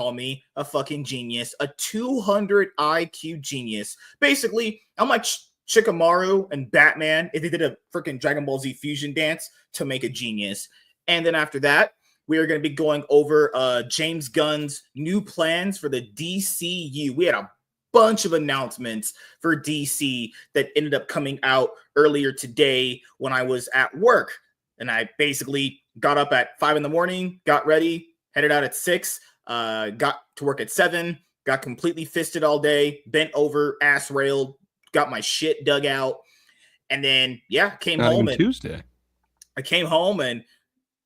call me a fucking genius, a 200 IQ genius. Basically, I'm like Shikamaru and Batman if they did a freaking Dragon Ball Z fusion dance to make a genius. And then after that, we are going to be going over James Gunn's new plans for the DCU. We had a bunch of announcements for DC that ended up coming out earlier today when I was at work. And I basically got up at 5 a.m, got ready, headed out at 6, got to work at 7, got completely fisted all day, bent over, ass railed, got my shit dug out. And then, yeah, came home. And Tuesday. I came home and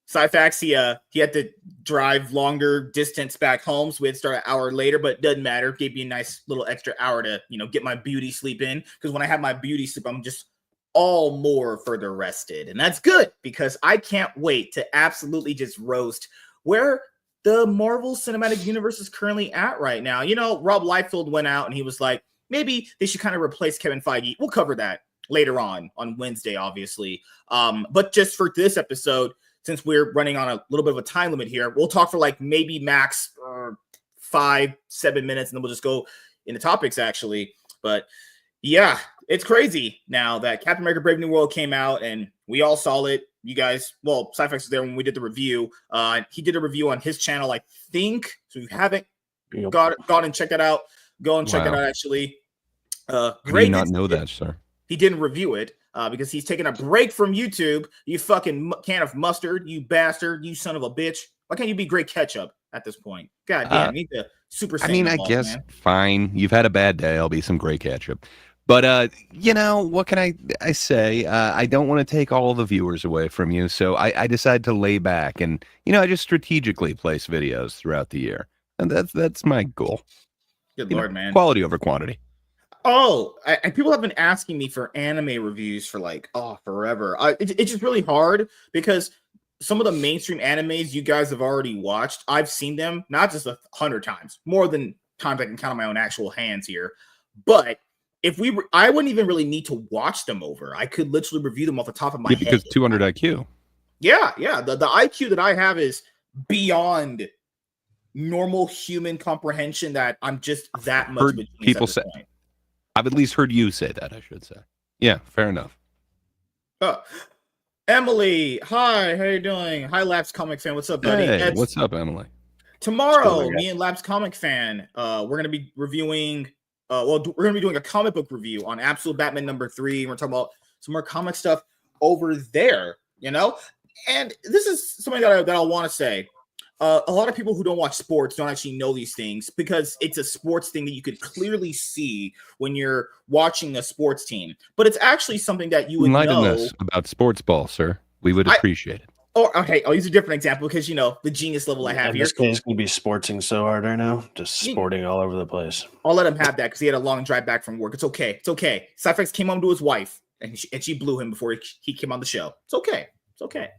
Syfax, he had to drive longer distance back home, so we had to start an hour later, but it doesn't matter. Gave me a nice little extra hour to, get my beauty sleep in, because when I have my beauty sleep, I'm just all more further rested, and that's good because I can't wait to absolutely just roast where the Marvel Cinematic Universe is currently at right now. Rob Liefeld went out and he was like, maybe they should kind of replace Kevin Feige. We'll cover that later on Wednesday, obviously. But just for this episode, since we're running on a little bit of a time limit here, we'll talk for like maybe max 5-7 minutes, and then we'll just go into topics, actually. But yeah, it's crazy now that Captain America Brave New World came out, and we all saw it. You guys, well, Syfax was there when we did the review. He did a review on his channel, I think. So if you haven't gone and checked that out, go and check it out, actually. I did not know that, sir. He didn't review it because he's taking a break from YouTube. You fucking can of mustard, you bastard, you son of a bitch. Why can't you be great ketchup at this point? God damn, you need to super Saiyan I guess, man. Fine. You've had a bad day. I'll be some great ketchup. But, what can I say? I don't want to take all the viewers away from you, so I decided to lay back and, I just strategically place videos throughout the year. And that's my goal. Good Lord, man. Quality over quantity. Oh, and people have been asking me for anime reviews for forever. It's just really hard because some of the mainstream animes you guys have already watched, I've seen them not just 100 times, more than times I can count on my own actual hands here. But I wouldn't even really need to watch them over. I could literally review them off the top of my head. Because 200 IQ. Yeah. The IQ that I have is beyond normal human comprehension that I'm just that much of a genius people at this say. point. I've at least heard you say that, I should say. Yeah, fair enough. Emily, hi, how you doing? Hi, Labs Comic Fan. What's up, buddy? Hey, what's up, Emily? Tomorrow, me and Labs Comic Fan, we're going to be reviewing, we're going to be doing a comic book review on Absolute Batman #3. We're talking about some more comic stuff over there, And this is something that I want to say. A lot of people who don't watch sports don't actually know these things because it's a sports thing that you could clearly see when you're watching a sports team. But it's actually something that you would Enlighten know us about sports ball, sir. We would appreciate it. Okay, I'll use a different example because, the genius level I have here. MSK is going to be sporting so hard right now. Just sporting all over the place. I'll let him have that because he had a long drive back from work. It's okay. It's okay. Cyphex came home to his wife and she blew him before he came on the show. It's okay. It's okay.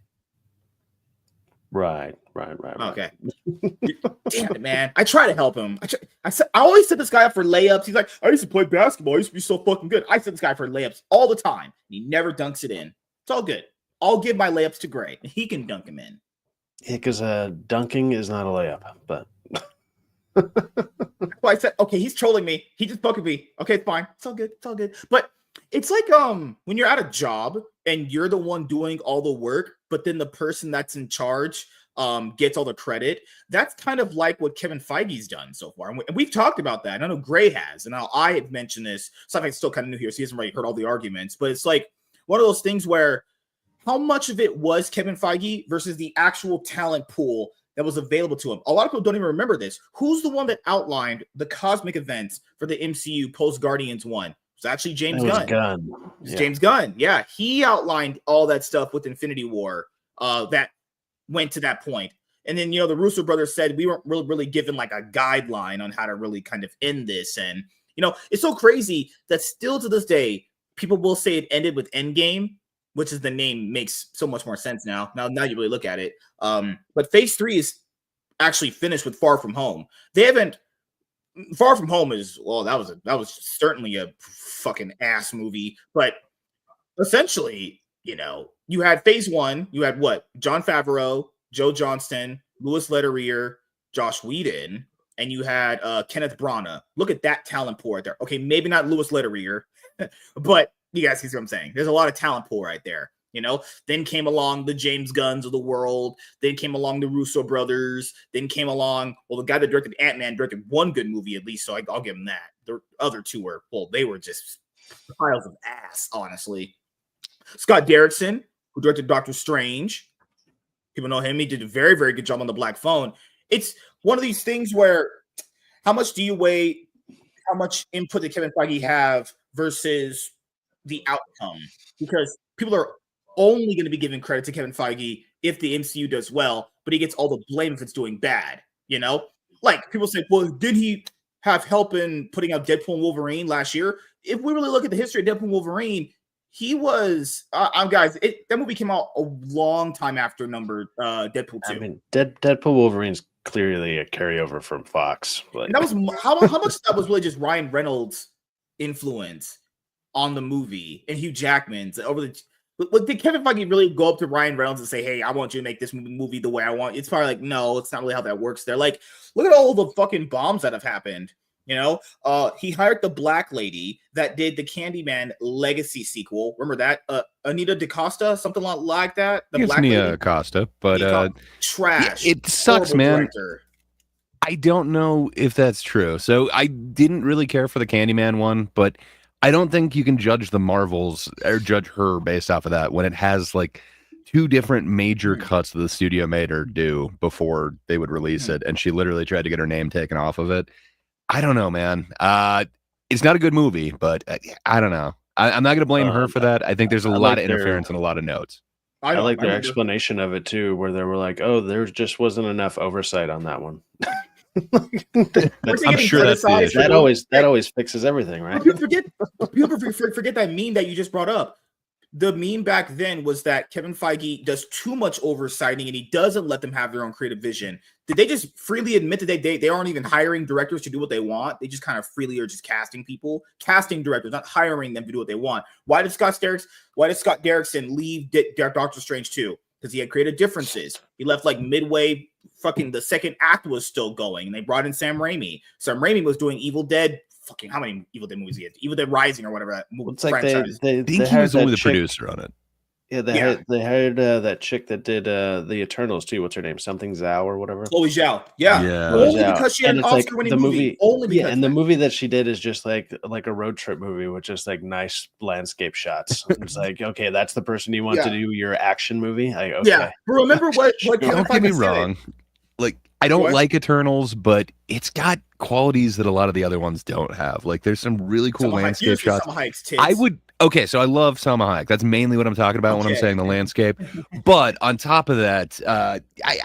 Right. Okay. Damn it, man. I try to help him. I always set this guy up for layups. He's like, I used to play basketball. I used to be so fucking good. I set this guy for layups all the time. He never dunks it in. It's all good. I'll give my layups to Gray. He can dunk him in. Yeah, because dunking is not a layup, but well, I said, okay, he's trolling me. He just fucking me. Okay, it's fine. It's all good. It's all good. But it's like when you're at a job and you're the one doing all the work, but then the person that's in charge gets all the credit. That's kind of like what Kevin Feige's done so far. And we've talked about that. I know Gray has, and I had mentioned this. Something's still kind of new here, so he hasn't really heard all the arguments. But it's like one of those things where how much of it was Kevin Feige versus the actual talent pool that was available to him? A lot of people don't even remember this. Who's the one that outlined the cosmic events for the MCU post Guardians 1? It was actually James Gunn. Yeah. James Gunn. Yeah, he outlined all that stuff with Infinity War that went to that point. And then, the Russo brothers said we weren't really given like a guideline on how to really kind of end this. And, it's so crazy that still to this day, people will say it ended with Endgame, which is the name makes so much more sense now. Now you really look at it. But Phase 3 is actually finished with Far From Home. They haven't. Far From Home is that was certainly a fucking ass movie. But essentially, you had Phase 1. You had what? Jon Favreau, Joe Johnston, Louis Leterrier, Josh Whedon. and you had Kenneth Branagh. Look at that talent pool right there. Okay, maybe not Louis Leterrier, but you guys see what I'm saying. There's a lot of talent pool right there. Then came along the James Gunns of the world. Then came along the Russo brothers. Then came along, well, the guy that directed Ant-Man directed one good movie at least, so I'll give him that. The other two were, well, they were just piles of ass, honestly. Scott Derrickson, who directed Doctor Strange. People know him. He did a very, very good job on The Black Phone. It's one of these things where how much do you weigh how much input did Kevin Feige have versus the outcome? Because people are only going to be giving credit to Kevin Feige if the MCU does well, but he gets all the blame if it's doing bad, Like people say, well, did he have help in putting out Deadpool and Wolverine last year? If we really look at the history of Deadpool and Wolverine, he was, guys, that movie came out a long time after Deadpool 2. I mean, Deadpool Wolverine's clearly a carryover from Fox. And that was how much of that was really just Ryan Reynolds' influence on the movie and Hugh Jackman's over the. But did Kevin Feige really go up to Ryan Reynolds and say, "Hey, I want you to make this movie the way I want"? It's probably like, no, it's not really how that works. There, like, look at all the fucking bombs that have happened. He hired the black lady that did the Candyman Legacy sequel. Remember that? Anita DaCosta, something like that. The black Nia lady. Costa, but trash. Yeah, it sucks, man. Director. I don't know if that's true. So I didn't really care for the Candyman one, but I don't think you can judge the Marvels or judge her based off of that when it has like two different major cuts that the studio made her do before they would release it, and she literally tried to get her name taken off of it. I don't know, man. It's not a good movie, but I don't know. I'm not going to blame her for that. I think there's a lot of interference and a lot of notes. I like their explanation of it too, where they were like, "Oh, there just wasn't enough oversight on that one." I'm sure that always fixes everything, right? People forget that meme that you just brought up. The meme back then was that Kevin Feige does too much oversighting and he doesn't let them have their own creative vision. Did they just freely admit that they aren't even hiring directors to do what they want? They just kind of freely are just casting directors, not hiring them to do what they want. Why did Scott Derrickson leave Doctor Strange 2? Because he had creative differences. He left like midway, fucking the second act was still going, and they brought in Sam Raimi. Sam Raimi was doing Evil Dead. Fucking how many Evil Dead movies he had? Evil Dead Rising or whatever that movie. It's like they think he was only the producer on it. Yeah, they hired that chick that did the Eternals too. What's her name? Something Zhao or whatever. Chloe Zhao. Yeah. Only because she had an Oscar-winning movie. Only because. Yeah, and the movie that she did is just like a road trip movie with just like nice landscape shots. It's like, okay, that's the person you want to do your action movie. Okay. Yeah. But remember what don't get me wrong. Like, I don't like Eternals, but it's got qualities that a lot of the other ones don't have. Like, there's some really cool landscape shots. So I love Salma Hayek. That's mainly what I'm talking about when I'm saying the landscape. But on top of that, I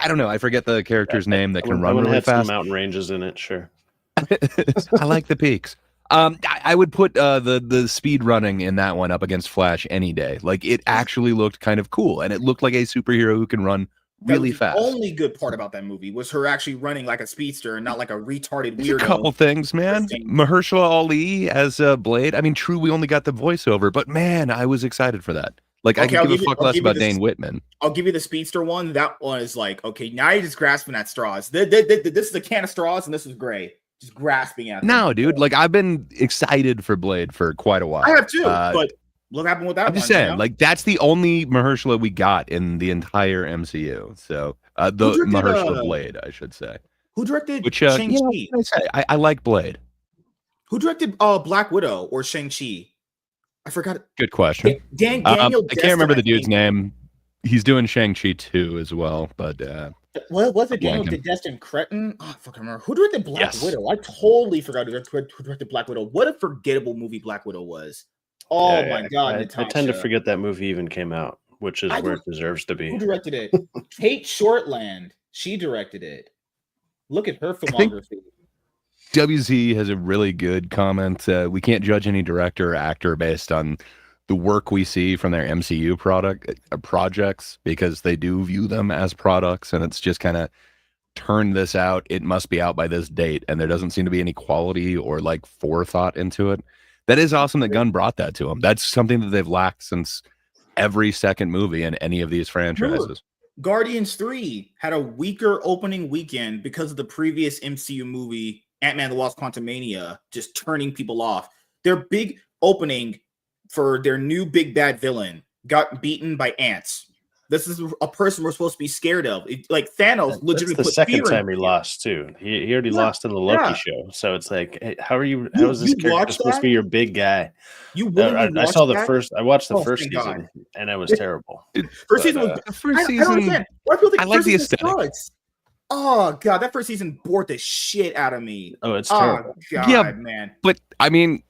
don't know. I forget the character's name that can run really fast. Some mountain ranges in it, sure. I like the peaks. I would put the speed running in that one up against Flash any day. Like, it actually looked kind of cool, and it looked like a superhero who can run really fast. The only good part about that movie was her actually running like a speedster and not like a retarded weirdo. There's a couple things, man. Mahershala Ali as Blade. I mean, true, we only got the voiceover, but man, I was excited for that. Like, I could give a fuck less about Dane Whitman. I'll give you the speedster one. That one is like, okay, now you're just grasping at straws. This is a can of straws, and this is gray. Just grasping at them. No, dude. Like, I've been excited for Blade for quite a while. I have too, but look what happened with that one. I'm just saying, like, that's the only Mahershala we got in the entire MCU. So, the Mahershala Blade, I should say. Who directed Shang-Chi? I like Blade. Who directed Black Widow or Shang-Chi? I forgot. Good question. Daniel I can't remember the dude's name. He's doing Shang-Chi 2 as well, but what was it? Daniel Destin Cretton? Oh, I fucking remember. Who directed Black Widow? I totally forgot who directed Black Widow. What a forgettable movie Black Widow was. Oh my God! I tend to forget that movie even came out, which is where it deserves to be. Who directed it? Kate Shortland. She directed it. Look at her filmography. WZ has a really good comment. We can't judge any director or actor based on the work we see from their MCU projects because they do view them as products, and it's just kind of turn this out. It must be out by this date, and there doesn't seem to be any quality or like forethought into it. That is awesome that Gunn brought that to them. That's something that they've lacked since every second movie in any of these franchises. Guardians 3 had a weaker opening weekend because of the previous MCU movie, Ant-Man the Wasp Quantumania, just turning people off. Their big opening for their new big bad villain got beaten by ants. This is a person we're supposed to be scared of. Like Thanos legitimately That's the put second fear time he in. lost too. He already lost in the Loki show. So it's like, hey, how is this character supposed to be your big guy? You willingly I saw that? I watched the Oh, first thank season God. and it was terrible. First season was First I season, don't understand. Why people think I like first the season aesthetic. sucks? Oh God, that first season bored the shit out of me. Oh, it's terrible. God, Yeah, man. But I mean,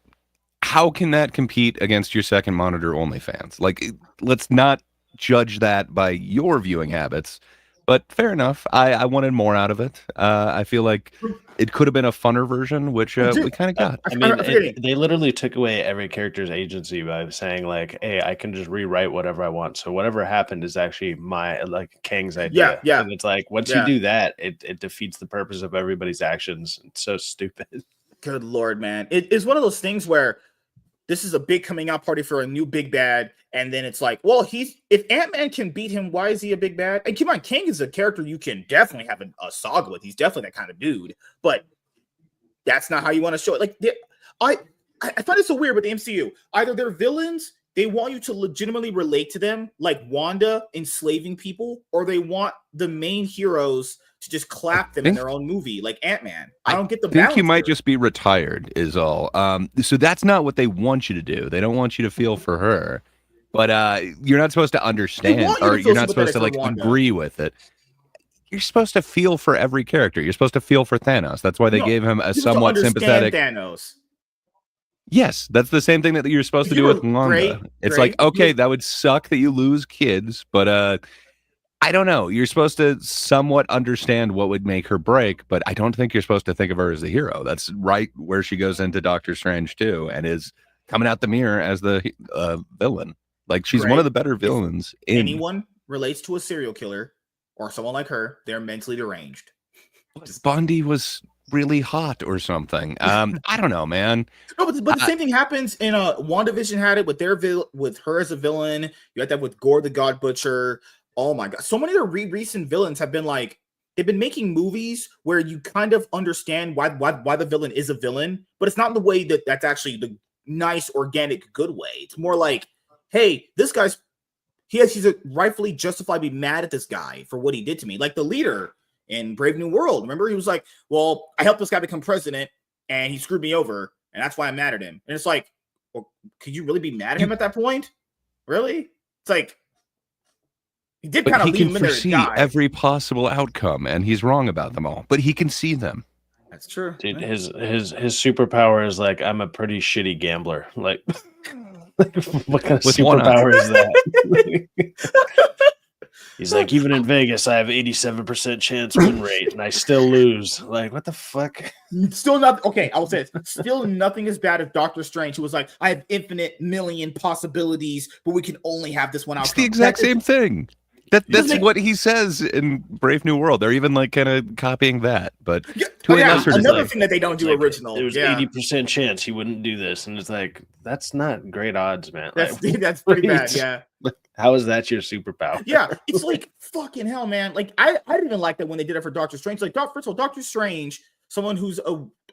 how can that compete against your second monitor OnlyFans? Like, let's not judge that by your viewing habits. But fair enough. I wanted more out of it. I feel like it could have been a funner version, which we kind of got. I mean, they literally took away every character's agency by saying like, "Hey, I can just rewrite whatever I want." So whatever happened is actually my Kang's idea. Yeah. And it's like once you do that, it defeats the purpose of everybody's actions. It's so stupid. Good Lord, man. It is one of those things where this is a big coming out party for a new big bad, and then it's like, well, if Ant-Man can beat him, why is he a big bad? And keep in mind, Kang is a character you can definitely have a saga with. He's definitely that kind of dude, but that's not how you want to show it. Like, I find it so weird with the MCU. Either they're villains, they want you to legitimately relate to them, like Wanda enslaving people, or they want the main heroes to just clap them in their own movie, like Ant-Man. I don't get the balance. I think you might just be retired, is all. So that's not what they want you to do. They don't want you to feel for her, but you're not supposed to understand, or you're not supposed to like agree with it. You're supposed to feel for every character. You're supposed to feel for Thanos. That's why they gave him a somewhat sympathetic Thanos. Yes, that's the same thing that you're supposed to do with Wanda. It's like, okay, that would suck that you lose kids, but I don't know. You're supposed to somewhat understand what would make her break, but I don't think you're supposed to think of her as the hero. That's right where she goes into Doctor Strange too, and is coming out the mirror as the villain. Like she's one of the better villains. If anyone relates to a serial killer or someone like her, they're mentally deranged. Bundy was really hot or something. I don't know, man. No, but the same thing happens in WandaVision had it with with her as a villain. You had that with Gore the God Butcher. Oh my God. So many of the recent villains have been like, they've been making movies where you kind of understand why the villain is a villain, but it's not in the way that's actually the nice, organic, good way. It's more like, hey, this guy's, he's rightfully justified to be mad at this guy for what he did to me. Like the leader in Brave New World. Remember, he was like, well, I helped this guy become president and he screwed me over, and that's why I'm mad at him. And it's like, well, could you really be mad at him at that point? Really? It's like, he did kind of leave him in there to die. Every possible outcome, and he's wrong about them all, but he can see them. That's true. Dude, his superpower is like, I'm a pretty shitty gambler. Like what kind of superpower is that? He's like, even in Vegas, I have 87% chance win rate, and I still lose. Like, what the fuck? Still not okay. I will say this. Still nothing as bad as Doctor Strange, who was like, I have infinite million possibilities, but we can only have this one outcome. It's the exact same thing. That's what he says in Brave New World. They're even like kind of copying that, but another thing that they don't do original. There was 80% chance he wouldn't do this, and it's like, that's not great odds, man. That's pretty bad. Yeah. How is that your superpower? Yeah, it's like fucking hell, man. Like I didn't even like that when they did it for Doctor Strange. Like, first of all, Doctor Strange, someone who's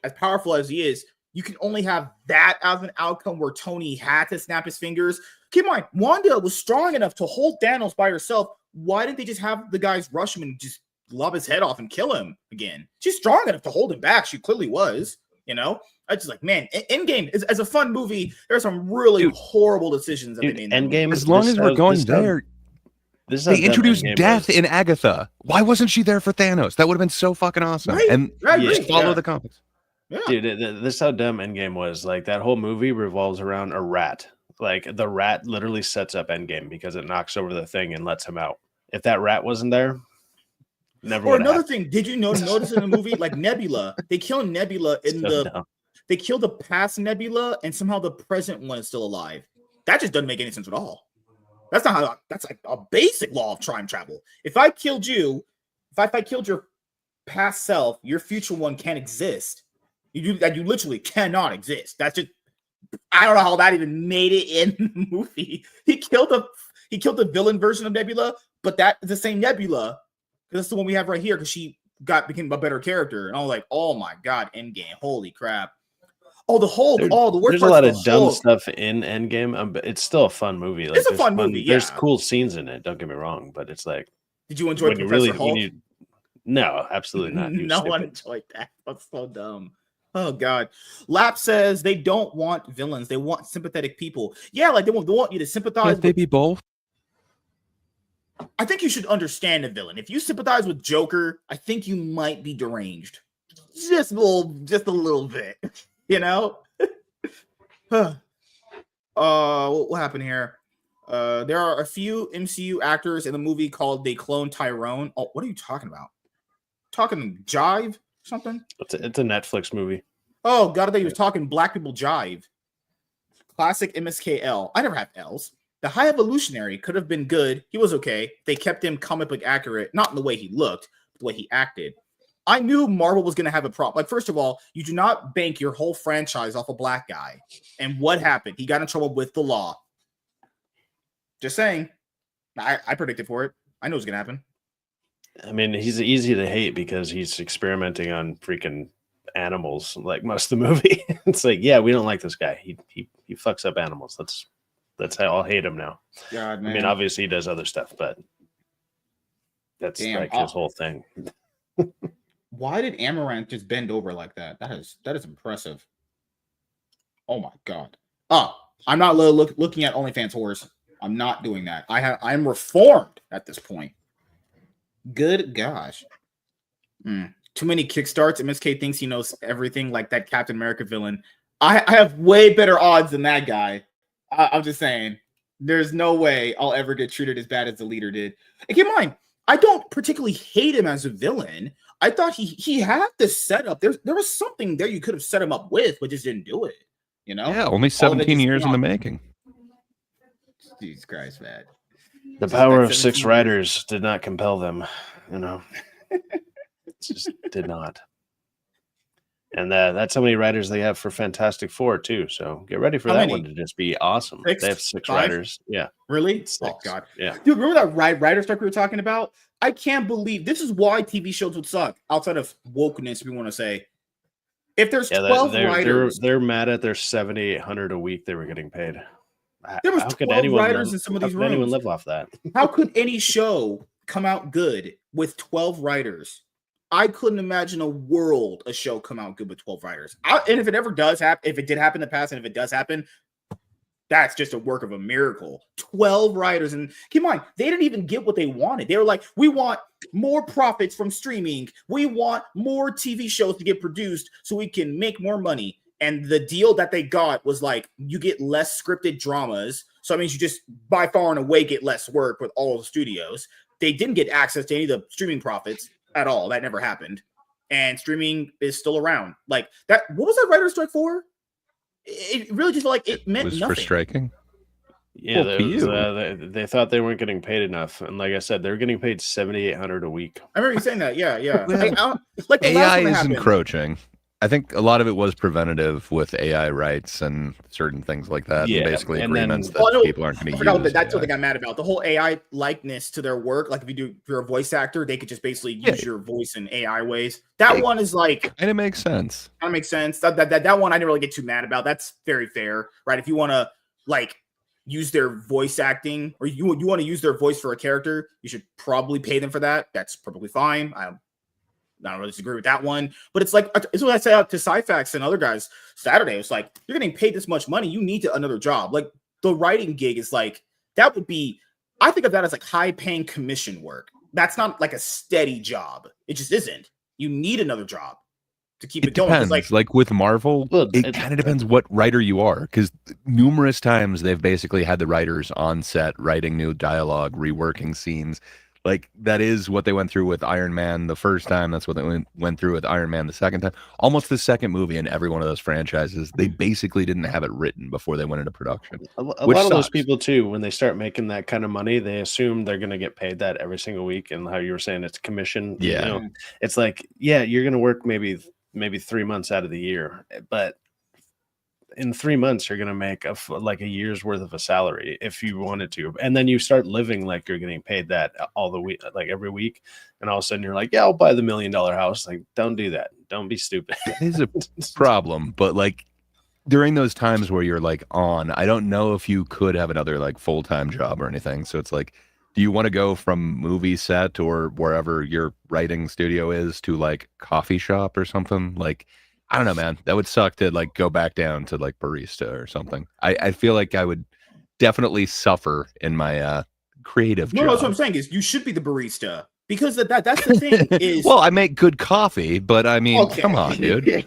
as powerful as he is, you can only have that as an outcome where Tony had to snap his fingers. Keep in mind, Wanda was strong enough to hold Thanos by herself. Why didn't they just have the guys rush him and just lob his head off and kill him again? She's strong enough to hold him back. She clearly was, you know? I just like, man, Endgame is as a fun movie. There are some really horrible decisions that they made. Endgame, as long as we're going there, they introduced death in Agatha. Why wasn't she there for Thanos? That would have been so fucking awesome. Right? And just follow the comics. Yeah. Dude, this is how dumb Endgame was. Like, that whole movie revolves around a rat. Like, the rat literally sets up Endgame because it knocks over the thing and lets him out. If that rat wasn't there, never. Or another thing, did you notice in the movie, like Nebula, they kill Nebula in they kill the past Nebula, and somehow the present one is still alive. That just doesn't make any sense at all. That's not how. That's like a basic law of time travel. If I killed you, if I killed your past self, your future one can't exist. You literally cannot exist. That's just. I don't know how that even made it in the movie. He killed the villain version of Nebula, but that is the same Nebula. That's the one we have right here because she became a better character. And I was like, oh my God, Endgame. Holy crap. Oh, the Hulk. The worst there's a lot of dumb stuff in Endgame, but it's still a fun movie. Like, it's a fun movie. Yeah. There's cool scenes in it. Don't get me wrong, but it's like, did you enjoy Professor Hulk? No, absolutely not. No one enjoyed that. That's so dumb. Oh God. Lap says they don't want villains. They want sympathetic people. Yeah, like they want you to sympathize. Can't they be both? I think you should understand a villain. If you sympathize with Joker, I think you might be deranged. Just a little bit. You know? What happened here? There are a few MCU actors in the movie called They Clone Tyrone. Oh, what are you talking about? Talking Jive? Something? It's a Netflix movie. Oh, God, I thought you was talking Black People Jive. Classic MSKL. I never have L's. The High Evolutionary could have been good. He was okay. They kept him comic book accurate, not in the way he looked, but the way he acted. I knew Marvel was going to have a problem. Like, first of all, you do not bank your whole franchise off a black guy. And what happened? He got in trouble with the law. Just saying. I predicted for it. I know it's going to happen. I mean, he's easy to hate because he's experimenting on freaking animals like most of the movie. It's like, yeah, we don't like this guy. He fucks up animals. That's how I'll hate him now. God, man. I mean, obviously he does other stuff, but that's like his whole thing. Why did Amaranth just bend over like that? That is impressive. Oh my God. I'm not looking at OnlyFans whores. I'm not doing that. I'm reformed at this point. Good gosh. Too many kickstarts. MSK thinks he knows everything like that Captain America villain. I have way better odds than that guy. I'm just saying. There's no way I'll ever get treated as bad as the leader did. And keep in mind, I don't particularly hate him as a villain. I thought he had this setup. There was something there you could have set him up with, but just didn't do it. You know? Yeah, only 17 years in the making. Jesus Christ, man. The power of 6 writers did not compel them, you know. It just did not. And that's how many writers they have for Fantastic Four, too. So get ready for that one to just be awesome. 6? They have 6 5? Writers. Yeah. Really? 6. Oh, God. Yeah. Dude, remember that writer strike we were talking about? I can't believe this is why TV shows would suck outside of wokeness, we want to say. If there's 12 writers. They're mad at their $7,800 a week they were getting paid. There was 12 writers in some of these rooms. How could anyone live off that? How could any show come out good with 12 writers? I couldn't imagine a show come out good with 12 writers. And if it ever does happen, if it did happen in the past, and if it does happen, that's just a work of a miracle. 12 writers. And keep in mind, they didn't even get what they wanted. They were like, we want more profits from streaming. We want more TV shows to get produced so we can make more money. And the deal that they got was like, you get less scripted dramas. So that means you just by far and away get less work with all the studios. They didn't get access to any of the streaming profits at all. That never happened. And streaming is still around. Like that. What was that writer's strike for? It really just like it meant was nothing. For striking. Yeah, they thought they weren't getting paid enough, and like I said, they're getting paid $7,800 a week. I remember you saying that. Yeah. Well, like AI is encroaching. I think a lot of it was preventative with AI rights and certain things like that. Yeah, and basically and agreements then, that people aren't going to use. That's what they got mad about. The whole AI likeness to their work. Like if you're a voice actor, they could just basically use your voice in AI ways. That one is like, and it makes sense. That makes sense. That one I didn't really get too mad about. That's very fair, right? If you want to like use their voice acting, or you want to use their voice for a character, you should probably pay them for that. That's perfectly fine. I don't really disagree with that one, but it's like, it's what I say out to Cyfax and other guys Saturday. It's like, you're getting paid this much money. You need another job. Like the writing gig is like, that would be, I think of that as like high paying commission work. That's not like a steady job. It just isn't. You need another job to keep it going. Depends. Like with Marvel, it kind of depends what writer you are, because numerous times they've basically had the writers on set writing new dialogue, reworking scenes. Like that is what they went through with Iron Man the first time. That's what they went through with Iron Man the second time. Almost the second movie in every one of those franchises, they basically didn't have it written before they went into production. A lot of those people too, when they start making that kind of money, they assume they're going to get paid that every single week. And how you were saying it's commission. Yeah, you know, it's like, yeah, you're going to work maybe 3 months out of the year, but in 3 months, you're going to make like a year's worth of a salary if you wanted to. And then you start living like you're getting paid that all the week, like every week. And all of a sudden you're like, yeah, I'll buy the $1 million house. Like, don't do that. Don't be stupid. It is a problem. But like during those times where you're like on, I don't know if you could have another like full-time job or anything. So it's like, do you want to go from movie set or wherever your writing studio is to like coffee shop or something? Like, I don't know, man. That would suck to like go back down to like barista or something. I feel like I would definitely suffer in my creative job. No, that's what I'm saying is you should be the barista because that's the thing is. Well, I make good coffee, but I mean, okay. Come on, dude.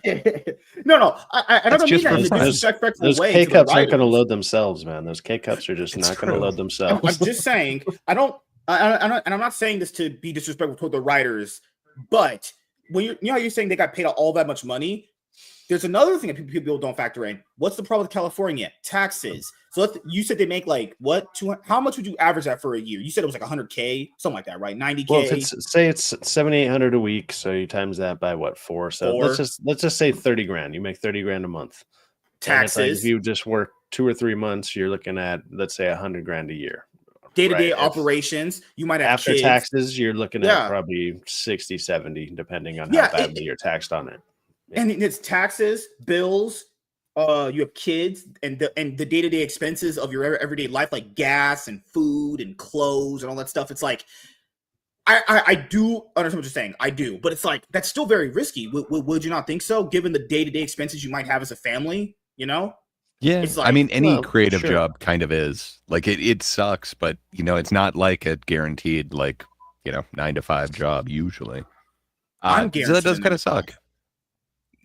No, I don't mean that in a fun. disrespectful Those way. K-cups aren't going to load themselves, man. Those K-cups are just not going to load I'm themselves. just saying, and I'm not saying this to be disrespectful toward the writers, but when you know how you're saying they got paid all that much money, there's another thing that people don't factor in. What's the problem with California? Taxes. So you said they make like what? How much would you average that for a year? You said it was like 100K, something like that, right? 90K. Well, if it's 700-800 a week, so you times that by what, 4? So let's just say 30 grand. You make 30 grand a month. Taxes. Like if you just work 2 or 3 months, you're looking at, let's say, 100 grand a year. Day-to-day operations, you might have after kids. Taxes, you're looking at probably 60, 70, depending on how badly you're taxed on it. And it's taxes, bills, you have kids, and the day-to-day expenses of your everyday life, like gas and food and clothes and all that stuff. It's like I do understand what you're saying. I do, but it's like that's still very risky. Would you not think so, given the day-to-day expenses you might have as a family? You know? Yeah, it's like, I mean, any creative job kind of is like it sucks, but you know, it's not like a guaranteed 9 to 5 job usually. So that does kind of suck.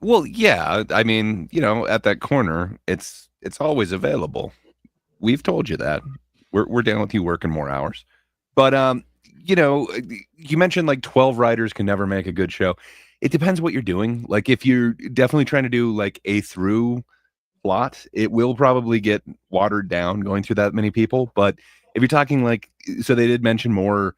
Well, yeah, I mean, at that corner, it's always available. We've told you that. We're down with you working more hours. But you mentioned like 12 writers can never make a good show. It depends what you're doing. Like if you're definitely trying to do like a through plot, it will probably get watered down going through that many people. But if you're talking so they did mention more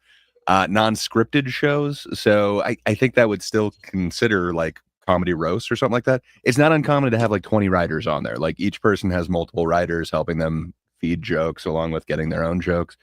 non-scripted shows. So I think that would still consider like comedy roast or something like that. It's not uncommon to have like 20 writers on there. Like each person has multiple writers helping them feed jokes along with getting their own jokes.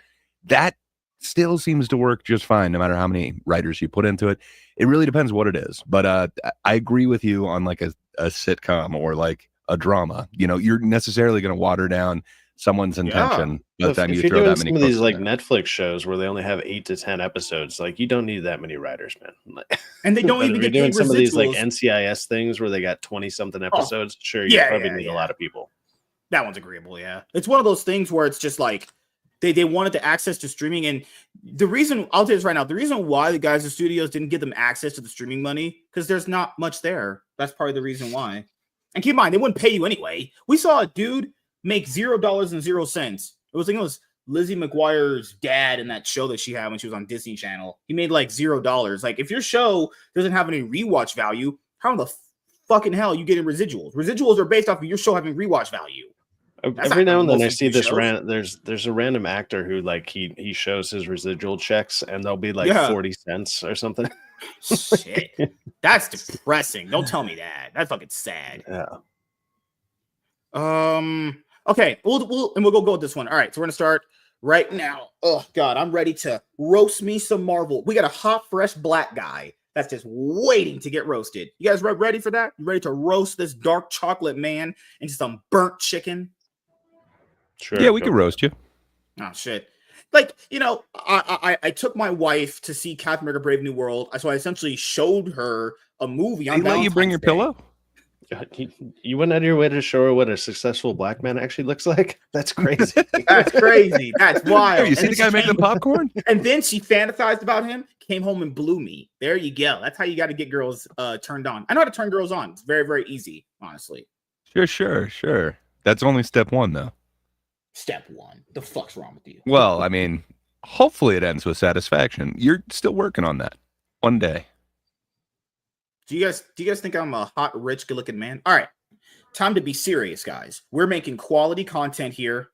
That still seems to work just fine no matter how many writers you put into it. It really depends what it is. But I agree with you on like a sitcom or like a drama. You're necessarily going to water down someone's intention by the time you throw that many. Some of these like Netflix shows where they only have 8 to 10 episodes, like you don't need that many writers, man. And they don't even get doing paid some residuals. of these like NCIS things where they got 20 something episodes. Sure, you probably need a lot of people. That one's agreeable. Yeah, it's one of those things where it's just like they wanted the access to streaming, and the reason I'll tell you this right now, the reason why the guys at studios didn't give them access to the streaming money because there's not much there. That's probably the reason why. And keep in mind, they wouldn't pay you anyway. We saw a dude make $0.00. It was Lizzie McGuire's dad in that show that she had when she was on Disney Channel. He made like $0. Like if your show doesn't have any rewatch value, how in the fucking hell are you getting residuals? Residuals are based off of your show having rewatch value. Every now and then I see this there's a random actor who like he shows his residual checks and they'll be like 40 cents or something. Shit. That's depressing. Don't tell me that. That's fucking sad. Yeah. Okay, we'll go with this one. All right, so we're gonna start right now. Oh god, I'm ready to roast me some Marvel. We got a hot, fresh black guy that's just waiting to get roasted. You guys ready for that? You ready to roast this dark chocolate man into some burnt chicken? Sure. Yeah, we can roast you. Oh shit. Like, I took my wife to see Captain America Brave New World. So I essentially showed her a movie on let you bring your pillow? You went out of your way to show her what a successful black man actually looks like? That's crazy. That's crazy. That's wild. Have you seen the guy making popcorn? And then she fantasized about him, came home and blew me. There you go. That's how you got to get girls turned on. I know how to turn girls on. It's very, very easy, honestly. Sure. That's only step 1, though. Step 1. The fuck's wrong with you? Well, I mean, hopefully it ends with satisfaction. You're still working on that one day. Do you guys think I'm a hot, rich, good-looking man? All right. Time to be serious, guys. We're making quality content here,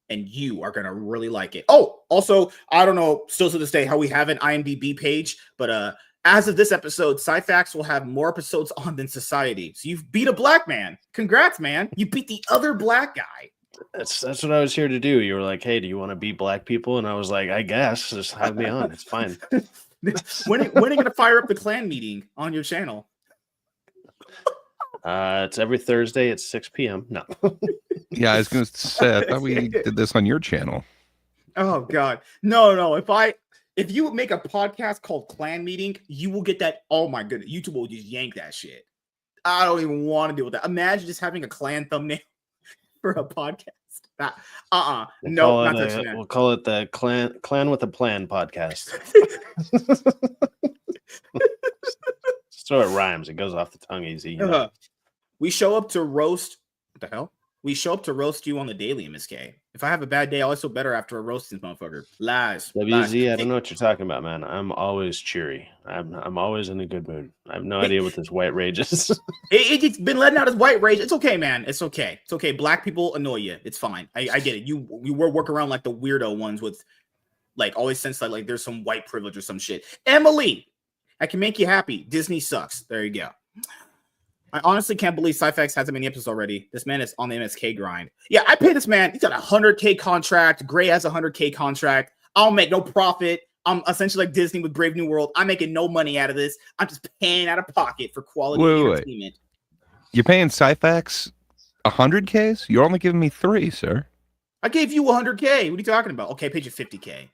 and you are going to really like it. Oh, also, I don't know, still to this day, how we have an IMDb page, but As of this episode, Sci-Fax will have more episodes on than Society. So you've beat a black man. Congrats, man. You beat the other black guy. That's what I was here to do. You were like, hey, do you want to beat black people? And I was like, I guess. Just have me on. It's fine. When are you going to fire up the clan meeting on your channel? It's every Thursday at 6 p.m. No. Yeah, I was going to say, I thought we did this on your channel. Oh, God. No. If you make a podcast called Clan Meeting, you will get that. Oh, my goodness. YouTube will just yank that shit. I don't even want to deal with that. Imagine just having a clan thumbnail for a podcast. No, not touching that. We'll call it the Clan with a Plan podcast. So it rhymes. It goes off the tongue easy. You know? We show up to roast. What the hell? We show up to roast you on the daily, MSK. If I have a bad day, I always feel better after a roasting, motherfucker. Lies. WZ, I don't know what you're talking about, man. I'm always cheery. I'm always in a good mood. I have no idea what this white rage is. It's been letting out his white rage. It's okay, man. It's okay. It's okay. Black people annoy you. It's fine. I get it. You were working around like the weirdo ones with like always sense like there's some white privilege or some shit. Emily, I can make you happy. Disney sucks. There you go. I honestly can't believe Sci-Fax has so many episodes already. This man is on the MSK grind. Yeah, I pay this man. He's got a 100K contract. Gray has a 100K contract. I'll make no profit. I'm essentially like Disney with Brave New World. I'm making no money out of this. I'm just paying out of pocket for quality entertainment. You're paying Sci-Fax 100Ks? You're only giving me 3, sir. I gave you 100K. What are you talking about? Okay, I paid you 50K.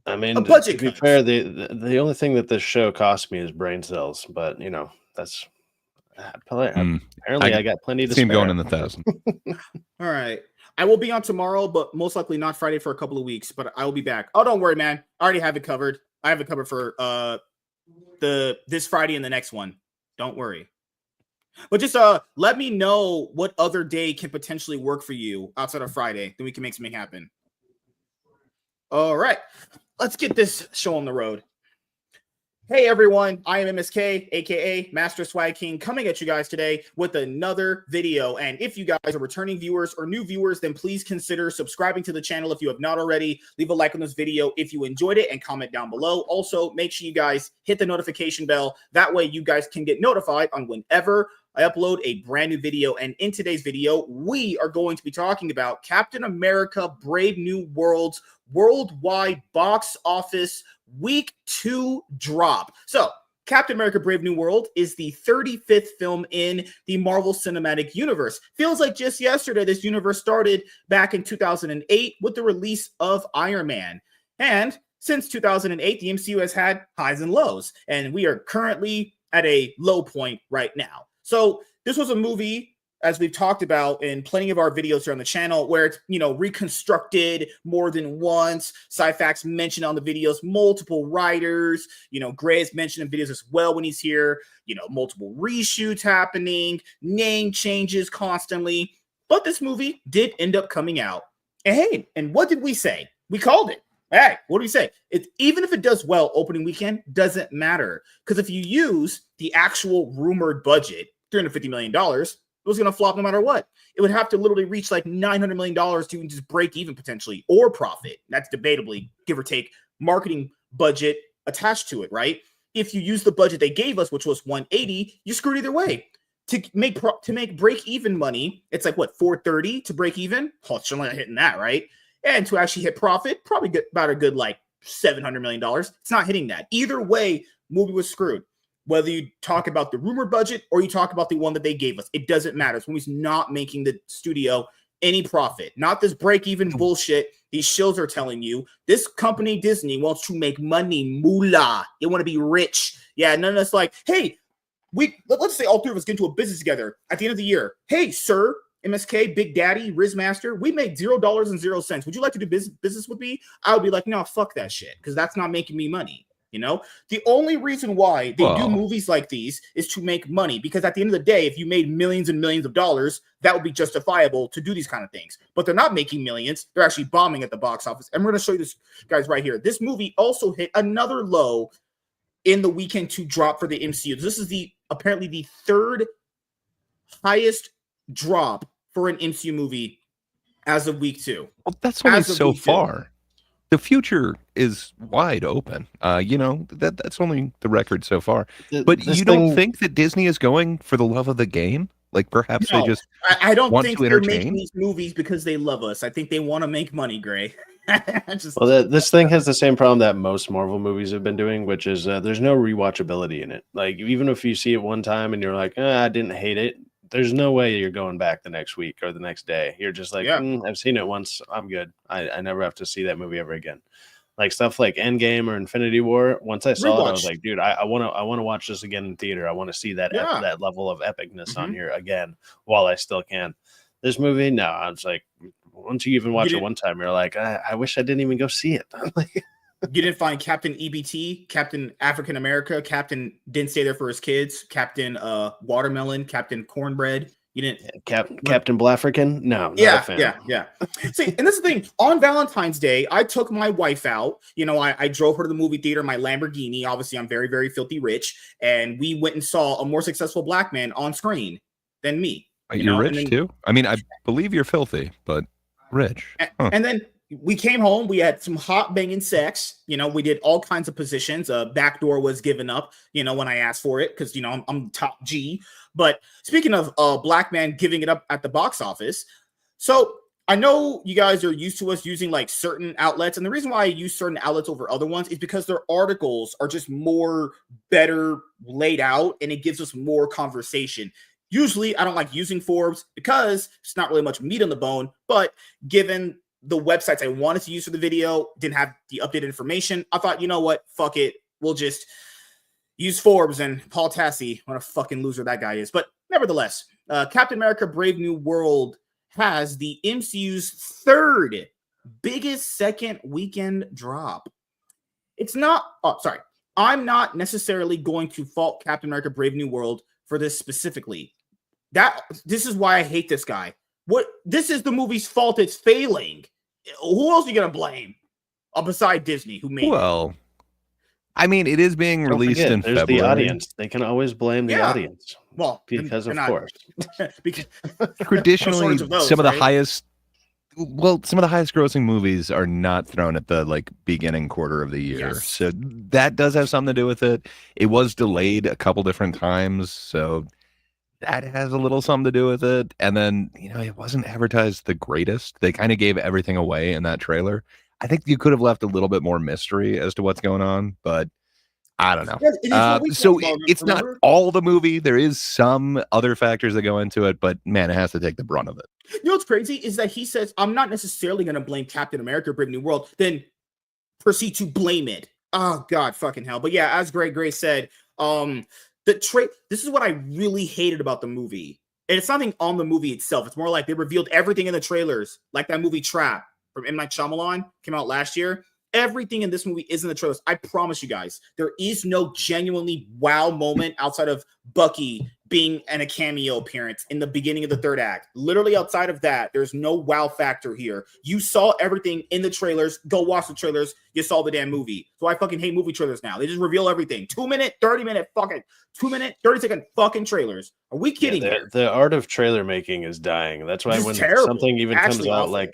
I mean, to be fair, the only thing that this show cost me is brain cells, but you know, that's apparently I got plenty to spare. Going in the 1,000. All right. I will be on tomorrow, but most likely not Friday for a couple of weeks, but I will be back. Oh, don't worry, man. I already have it covered. I have it covered for this Friday and the next one. Don't worry. But just let me know what other day can potentially work for you outside of Friday. Then we can make something happen. All right. Let's get this show on the road. Hey everyone, I am MSK, aka Master Swag King, coming at you guys today with another video. And if you guys are returning viewers or new viewers, then please consider subscribing to the channel if you have not already. Leave a like on this video if you enjoyed it and comment down below. Also, make sure you guys hit the notification bell. That way you guys can get notified on whenever I upload a brand new video. And in today's video, we are going to be talking about Captain America Brave New World's worldwide box office Week 2 drop. So, Captain America Brave New World is the 35th film in the Marvel Cinematic Universe. Feels like just yesterday this universe started back in 2008 with the release of Iron Man. And since 2008, the MCU has had highs and lows, and we are currently at a low point right now. So, this was a movie, as we've talked about in plenty of our videos here on the channel, where it's, reconstructed more than once. Sci-Fax mentioned on the videos, multiple writers, Gray has mentioned in videos as well when he's here, multiple reshoots happening, name changes constantly. But this movie did end up coming out. And hey, and what did we say? We called it. Hey, what do we say? Even if it does well opening weekend, doesn't matter. Because if you use the actual rumored budget, $350 million, it was going to flop no matter what. It would have to literally reach like $900 million to even just break even potentially or profit. That's debatably, give or take, marketing budget attached to it, right? If you use the budget they gave us, which was 180, you screwed either way. To make break even money, it's like what, 430 to break even? Oh, it's certainly not hitting that, right? And to actually hit profit, probably about a good like $700 million. It's not hitting that. Either way, movie was screwed. Whether you talk about the rumored budget or you talk about the one that they gave us, it doesn't matter. This movie's not making the studio any profit. Not this break-even bullshit these shills are telling you. This company, Disney, wants to make money, moolah. They want to be rich. Yeah, none of us like, hey, let's say all three of us get into a business together at the end of the year. Hey, sir, MSK, Big Daddy, Rizmaster, we make $0.00. Would you like to do business with me? I would be like, no, fuck that shit, because that's not making me money. The only reason why they do movies like these is to make money, because at the end of the day, if you made millions and millions of dollars, that would be justifiable to do these kind of things. But they're not making millions. They're actually bombing at the box office. And we're going to show you this, guys, right here. This movie also hit another low in the weekend to drop for the MCU. This is apparently the third highest drop for an MCU movie as of week 2. Well, that's only so far. the future is wide open. That's only the record so far. But This you don't thing, think that Disney is going for the love of the game? Like perhaps they No, just I don't want think to they're making entertain? these movies because they love us. I think they want to make money, Gray. Just well, this thing has the same problem that most Marvel movies have been doing, which is there's no rewatchability in it. Like even if you see it one time and you're like, I didn't hate it, there's no way you're going back the next week or the next day. You're just like, yeah. I've seen it once, I'm good. I never have to see that movie ever again. Like stuff like Endgame or Infinity War. Once I saw it, I was Rewatch. like, dude, I want to watch this again in theater. I want to see that Yeah. that level of epicness on Mhm. here again while I still can. This movie, no, I was like, once you even watch it one time, you're like, I wish I didn't even go see it. Like, you didn't find Captain EBT, Captain African America, Captain didn't stay there for his kids, Captain Watermelon, Captain Cornbread. You didn't. Captain Blafrican? No, not a Yeah, fan. yeah. See, and this is the thing. On Valentine's Day, I took my wife out. I drove her to the movie theater, my Lamborghini. Obviously, I'm very, very filthy rich, and we went and saw a more successful black man on screen than me. You're rich and then, too? I mean, I believe you're filthy, but rich. Huh. And then we came home. We had some hot banging sex. We did all kinds of positions. Back door was given up, when I asked for it because, I'm top G. But speaking of black man giving it up at the box office, so I know you guys are used to us using like certain outlets. And the reason why I use certain outlets over other ones is because their articles are just better laid out and it gives us more conversation. Usually I don't like using Forbes because it's not really much meat on the bone, but given the websites I wanted to use for the video didn't have the updated information, I thought, you know what? Fuck it. We'll just use Forbes and Paul Tassi. What a fucking loser that guy is. But nevertheless, Captain America Brave New World has the MCU's third biggest second weekend drop. I'm not necessarily going to fault Captain America Brave New World for this specifically. This is why I hate this guy. This is the movie's fault. It's failing. Who else are you gonna blame? Beside Disney, who made it? Well, I mean, it is being released in there's February. the audience. They can always blame the audience. Well, because of course. Because traditionally some of the right? highest grossing movies are not thrown at the beginning quarter of the year. Yes. So that does have something to do with it. It was delayed a couple different times, so that has a little something to do with it. And then, it wasn't advertised the greatest. They kind of gave everything away in that trailer. I think you could have left a little bit more mystery as to what's going on, but I don't know. So it's not all the movie. There is some other factors that go into it, but man, it has to take the brunt of it. You know what's crazy is that he says, I'm not necessarily going to blame Captain America Brave New World, then proceed to blame it. Oh, God, fucking hell. But yeah, as Gray said, this is what I really hated about the movie. And it's nothing on the movie itself. It's more like they revealed everything in the trailers, like that movie Trap from M. Night Shyamalan, came out last year. Everything in this movie is in the trailers. I promise you guys, there is no genuinely wow moment outside of Bucky being in a cameo appearance in the beginning of the third act. Literally outside of that, there's no wow factor here. You saw everything in the trailers. Go watch the trailers. You saw the damn movie. So I fucking hate movie trailers now. They just reveal everything. 2-minute, 30-minute fucking 2-minute, 30-second fucking trailers. Are we kidding here? The art of trailer making is dying. That's why when something even comes out like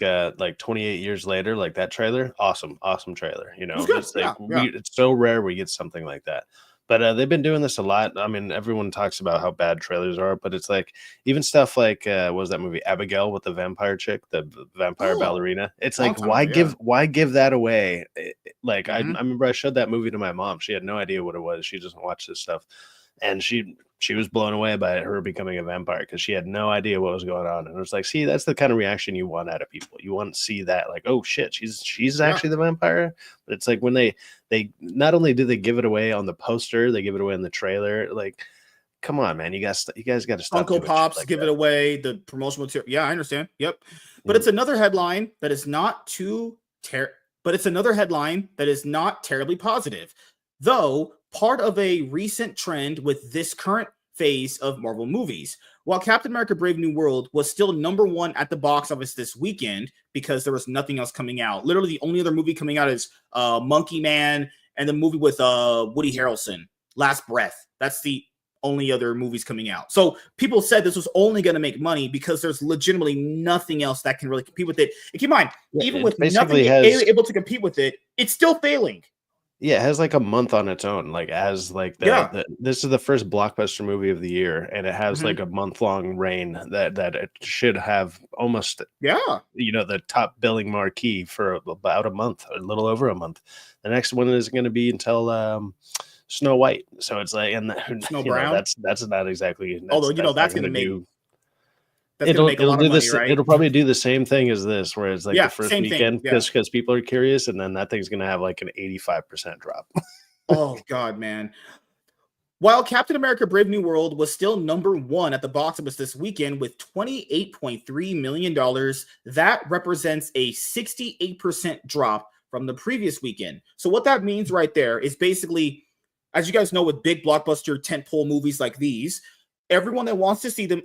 28 years later, like that trailer, awesome trailer. It's like it's so rare we get something like that. But they've been doing this a lot. I mean, everyone talks about how bad trailers are, but it's like even stuff like what was that movie Abigail with the vampire chick, the vampire ballerina? It's like why give that away? Like I remember I showed that movie to my mom. She had no idea what it was. She doesn't watch this stuff, and she was blown away by her becoming a vampire because she had no idea what was going on. And it was like, see, that's the kind of reaction you want out of people. You want to see that, like, oh shit, she's actually the vampire. But it's like when they not only do they give it away on the poster, they give it away in the trailer. Like, come on, man, you guys got to stop. Uncle Pops give it away. The promotional material. Yeah, I understand. Yep, but it's another headline that is not terribly positive, though. Part of a recent trend with this current phase of Marvel movies. While Captain America Brave New World was still number one at the box office this weekend because there was nothing else coming out. Literally the only other movie coming out is Monkey Man and the movie with Woody Harrelson, Last Breath. That's the only other movies coming out. So people said this was only going to make money because there's legitimately nothing else that can really compete with it. And keep in mind, even with nothing able to compete with it, it's still failing. Yeah, it has like a month on its own. Like as like this is the first blockbuster movie of the year, and it has like a month-long reign that it should have almost the top billing marquee for about a month, a little over a month. The next one is going to be until Snow White. So it's like, and Snow Brown. That's not exactly. Although that's going to make. It'll do this. Right? It'll probably do the same thing as this, where it's like the first weekend because people are curious, and then that thing's gonna have like an 85% drop. Oh God, man! While Captain America: Brave New World was still number one at the box office this weekend with $28.3 million, that represents a 68% drop from the previous weekend. So what that means right there is basically, as you guys know, with big blockbuster tentpole movies like these, everyone that wants to see them,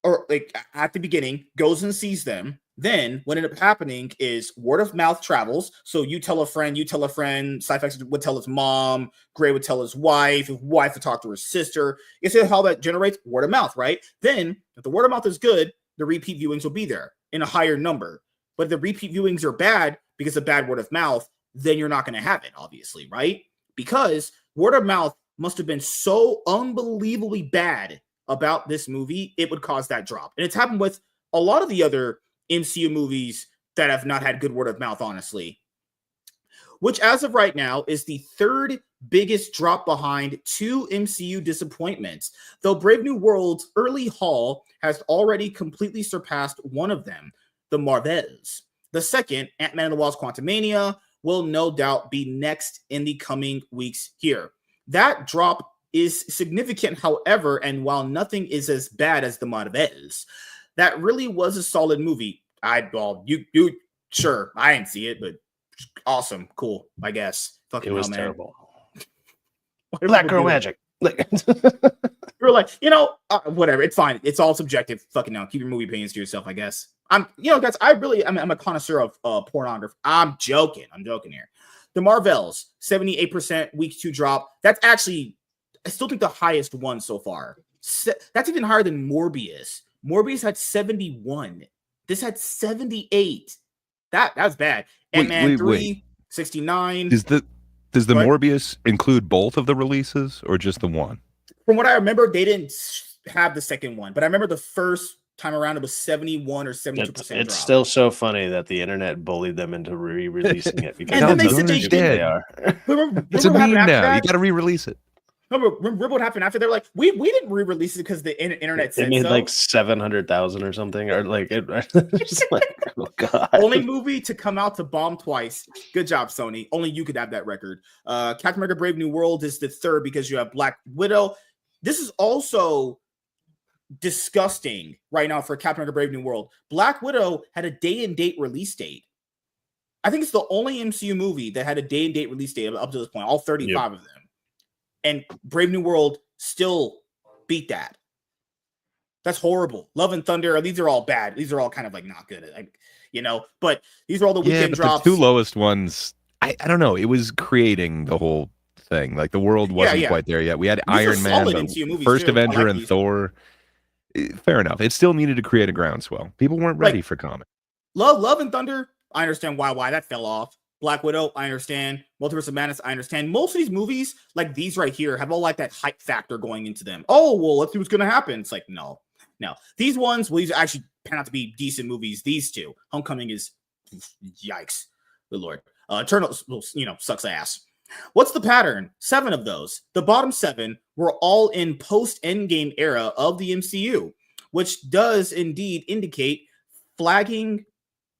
or like at the beginning, goes and sees them. Then what ended up happening is word of mouth travels. So you tell a friend, Sci-Fi would tell his mom, Gray would tell his wife would talk to her sister. You see how that generates word of mouth, right? Then if the word of mouth is good, the repeat viewings will be there in a higher number. But if the repeat viewings are bad because of bad word of mouth, then you're not going to have it, obviously, right? Because word of mouth must have been so unbelievably bad about this movie, it would cause that drop. And it's happened with a lot of the other MCU movies that have not had good word of mouth, honestly. Which, as of right now, is the third biggest drop behind two MCU disappointments, though Brave New World's early haul has already completely surpassed one of them, the Marvels. The second, Ant-Man and the Wasp: Quantumania, will no doubt be next in the coming weeks here. That drop is significant, however, and while nothing is as bad as the Marvels, that really was a solid movie. Sure, I didn't see it, but awesome, cool, I guess. Fucking it was terrible. Black girl magic. We're like, whatever, it's fine. It's all subjective. Fucking no, keep your movie opinions to yourself, I guess. I'm a connoisseur of pornography. I'm joking here. The Marvels, 78% week 2 drop. That's actually, I still think, the highest one so far. That's even higher than Morbius. Morbius had 71. This had 78. That's bad. Ant-Man 3, 69. Does the Morbius include both of the releases or just the one? From what I remember, they didn't have the second one, but I remember the first time around it was 71 or 72%. It's still so funny that the internet bullied them into re-releasing it because and then they said they are. It's a meme now. You got to re-release it. No, but remember what happened after? They're like, we didn't re-release it because the internet said it made so. Like 700,000 or something, or like it. Just like, oh God. Only movie to come out to bomb twice. Good job, Sony. Only you could have that record. Captain America: Brave New World is the third because you have Black Widow. This is also disgusting right now for Captain America: Brave New World. Black Widow had a day and date release date. I think it's the only MCU movie that had a day and date release date up to this point. All 35 of them. And Brave New World still beat that. That's horrible. Love and Thunder, these are all bad. These are all kind of like not good, but these are all the weekend drops. The two lowest ones, I don't know. It was creating the whole thing. Like the world wasn't quite there yet. We had Iron Man, First Avenger, and Thor. Fair enough. It still needed to create a groundswell. People weren't ready for comic. Love and Thunder, I understand why that fell off. Black Widow, I understand. Multiverse of Madness, I understand. Most of these movies, like these right here, have all like that hype factor going into them. Oh, well, let's see what's going to happen. It's like, no. These ones, these actually pan out to be decent movies. These two. Homecoming is, yikes. Good Lord. Eternals, sucks ass. What's the pattern? 7 of those. The bottom 7 were all in post-Endgame era of the MCU, which does indeed indicate flagging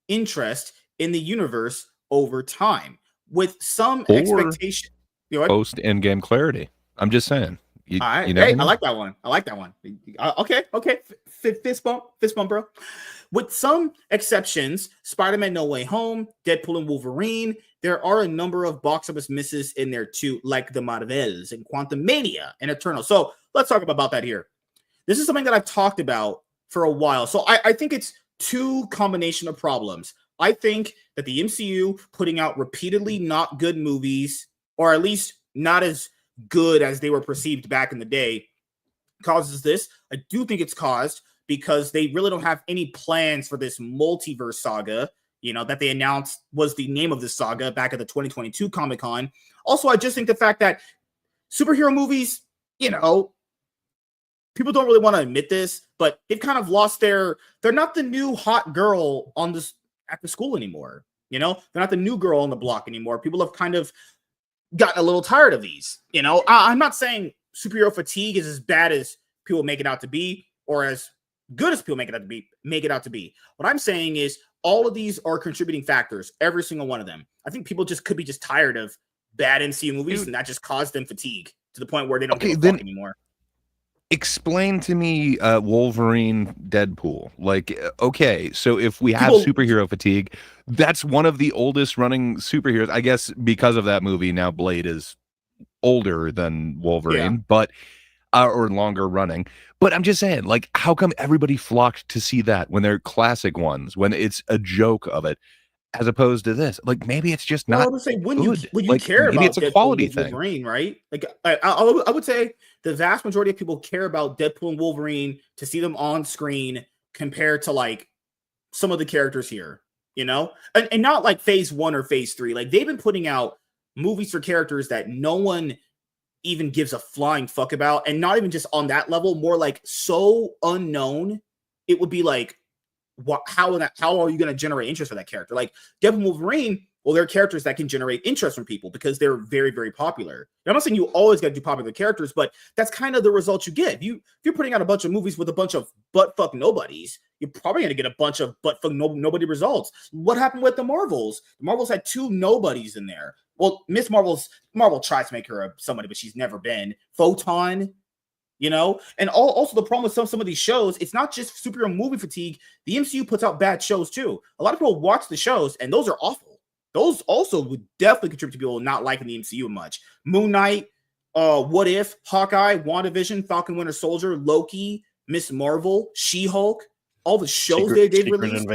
interest in the universe over time, with some expectation. Post Endgame clarity. I'm just saying. I like that one. Okay. Fist bump, bro. With some exceptions, Spider-Man: No Way Home, Deadpool and Wolverine, there are a number of box office misses in there too, like the Marvels and Quantumania and Eternal. So let's talk about that here. This is something that I've talked about for a while. So I think it's two combination of problems. I think that the MCU putting out repeatedly not good movies, or at least not as good as they were perceived back in the day, causes this. I do think it's caused because they really don't have any plans for this multiverse saga, that they announced was the name of this saga back at the 2022 Comic-Con. Also, I just think the fact that superhero movies, people don't really want to admit this, but they've kind of lost they're not the new hot girl on this at the school anymore. They're not the new girl on the block anymore. People have kind of gotten a little tired of these. I'm not saying superhero fatigue is as bad as people make it out to be, or as good as people make it out to be. What I'm saying is all of these are contributing factors, every single one of them. I think people could be tired of bad MCU movies, and that just caused them fatigue to the point where they don't give a fuck anymore. Explain to me Wolverine, Deadpool. Like, okay, so if we have superhero fatigue, that's one of the oldest running superheroes. I guess because of that movie, now Blade is older than Wolverine, but or longer running. But I'm just saying, like, how come everybody flocked to see that when they're classic ones, when it's a joke of it, as opposed to this? Like, maybe it's just not. I would say when good. you care about it's a quality thing, Wolverine, right? Like, I would say the vast majority of people care about Deadpool and Wolverine to see them on screen compared to like some of the characters here, and not like phase 1 or phase 3. Like, they've been putting out movies for characters that no one even gives a flying fuck about, and not even just on that level, more like so unknown, it would be like, how are you going to generate interest for that character? Like Deadpool and Wolverine, well, they're characters that can generate interest from people because they're very, very popular. I'm not saying you always got to do popular characters, but that's kind of the result you get. If you're putting out a bunch of movies with a bunch of butt-fuck nobodies, you're probably going to get a bunch of butt-fuck nobody results. What happened with the Marvels? The Marvels had 2 nobodies in there. Well, Marvel tries to make her somebody, but she's never been. Photon, and also the problem with some of these shows, it's not just superhero movie fatigue. The MCU puts out bad shows too. A lot of people watch the shows, and those are awful. Those also would definitely contribute to people not liking the MCU much. Moon Knight, What If, Hawkeye, WandaVision, Falcon Winter Soldier, Loki, Miss Marvel, She-Hulk. All the shows they've released.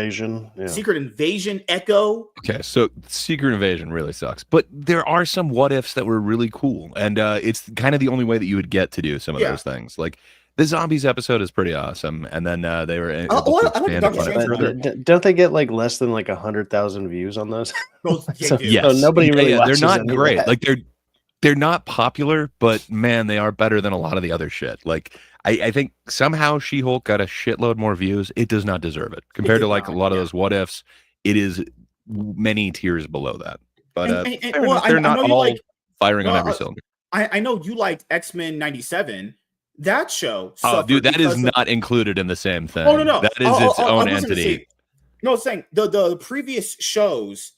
Secret Invasion, Echo. Okay, so Secret Invasion really sucks. But there are some what ifs that were really cool. And it's kind of the only way that you would get to do some of those things. Like the Zombies episode is pretty awesome. And then they were able to expand upon it further. Don't they get like less than like 100,000 views on those? So nobody really watches. They're not great. Like they're not popular, but man, they are better than a lot of the other shit. Like I think somehow She-Hulk got a shitload more views. It does not deserve it compared to like a lot of those what ifs. It is many tiers below that. But they're not all firing on every cylinder. I know you liked X-Men 97. That show. Oh, dude, that is not included in the same thing. Oh no, that is its own entity. No, saying the previous shows,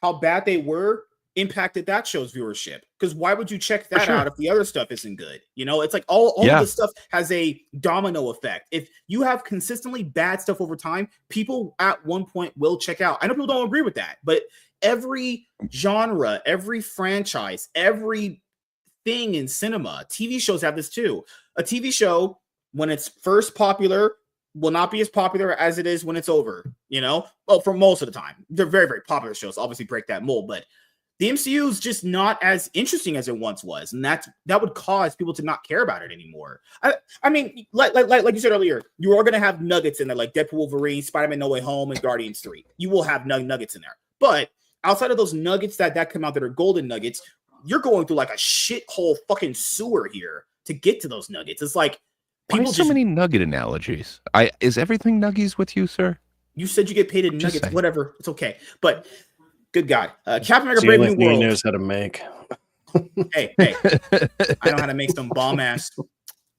how bad they were, impacted that show's viewership. Because why would you check that out if the other stuff isn't good? It's like all of this stuff has a domino effect. If you have consistently bad stuff over time, people at one point will check out. I know people don't agree with that, but every genre, every franchise, every thing in cinema, TV shows have this too. A TV show, when it's first popular, will not be as popular as it is when it's over. Well, for most of the time. They're very, very popular shows, obviously break that mold, but the MCU is just not as interesting as it once was, and that would cause people to not care about it anymore. I mean, like you said earlier, you are going to have nuggets in there, like Deadpool, Wolverine, Spider-Man: No Way Home, and Guardians 3. You will have nuggets in there, but outside of those nuggets that come out that are golden nuggets, you're going through like a shithole fucking sewer here to get to those nuggets. It's like people so many nugget analogies. Is everything nuggies with you, sir? You said you get paid in nuggets, whatever. It's okay, but. Good God. Captain America Brave New World. Knows how to make. hey. I know how to make some bomb-ass.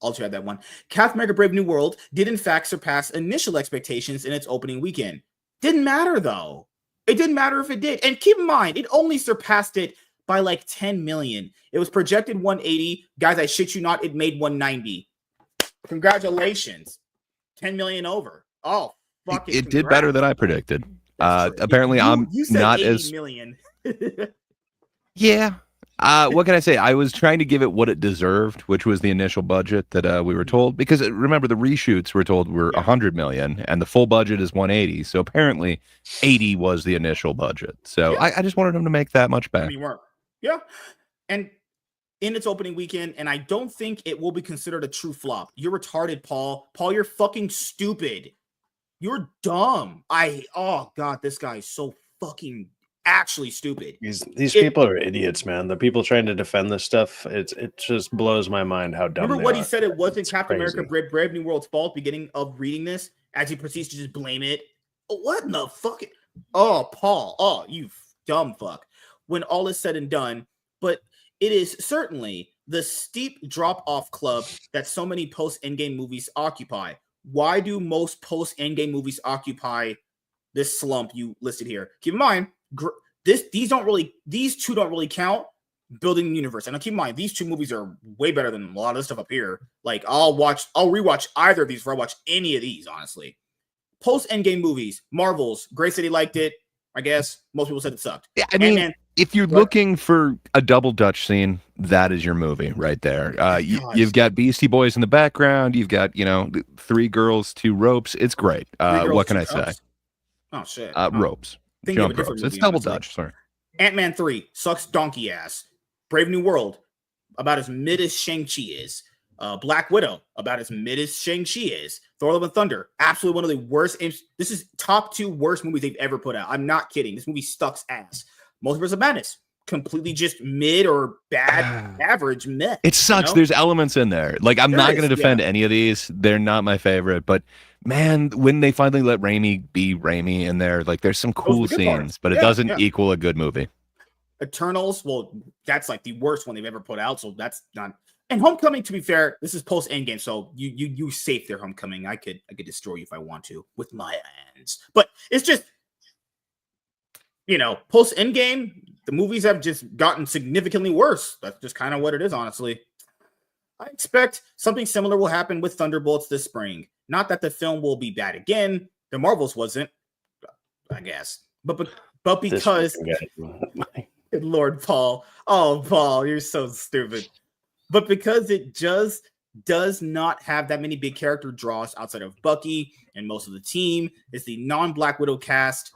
I'll try that one. Captain America Brave New World did in fact surpass initial expectations in its opening weekend. Didn't matter, though. It didn't matter if it did. And keep in mind, it only surpassed it by like 10 million. It was projected 180. Guys, I shit you not, it made 190. Congratulations. 10 million over. Oh, fuck it. It did better than I predicted. Apparently I'm not as million. Yeah. What can I say? I was trying to give it what it deserved, which was the initial budget that we were told, because remember the reshoots were told were 100 million and the full budget is 180. So apparently 80 was the initial budget. So I just wanted them to make that much back. You weren't. Yeah. And in its opening weekend, and I don't think it will be considered a true flop. You're retarded, Paul. Paul, you're fucking stupid. You're dumb. Oh god, this guy is so fucking actually stupid. These people are idiots, man. The people trying to defend this stuff, it just blows my mind how dumb. Remember they what are. he said? It wasn't It's Captain crazy. America Brave New World's fault. Beginning of reading this, as he proceeds to just blame it. What in the fuck? Oh, Paul. Oh, you dumb fuck. When all is said and done, but it is certainly the steep drop-off club that so many post-Endgame movies occupy. Why do most post-Endgame movies occupy this slump you listed here? Keep in mind, these two don't really count building the universe. And keep in mind, these two movies are way better than a lot of the stuff up here. Like, I'll rewatch either of these before I watch any of these, honestly. Post-Endgame movies, Marvel's, Gray City liked it, I guess. Most people said it sucked. Yeah, I mean, if you're looking for a double Dutch scene, that is your movie right there. You've got Beastie Boys in the background. You've got, 3 girls, 2 ropes. It's great. What can I say? Oh, shit. Ropes. Jump ropes. It's double Dutch. Sorry. Ant-Man 3 sucks donkey ass. Brave New World, about as mid as Shang-Chi is. Black Widow, about as mid as Shang-Chi is. Thor: Love and Thunder, absolutely one of the worst. This is top 2 worst movies they've ever put out. I'm not kidding. This movie sucks ass. Multiverse of Madness, completely just mid or bad, average meh. It sucks. There's elements in there. Like, I'm not going to defend any of these. They're not my favorite. But, man, when they finally let Raimi be Raimi in there, like, there's some cool scenes. But it doesn't equal a good movie. Eternals, well, that's like the worst one they've ever put out. So that's not... And Homecoming, to be fair, this is post Endgame, so you safe there, Homecoming. I could destroy you if I want to with my hands, but it's just post Endgame, the movies have just gotten significantly worse. That's just kind of what it is, honestly. I expect something similar will happen with Thunderbolts this spring. Not that the film will be bad again. The Marvels wasn't, I guess, but because Lord Paul, oh Paul, you're so stupid. But because it just does not have that many big character draws outside of Bucky and most of the team, it's the non-Black Widow cast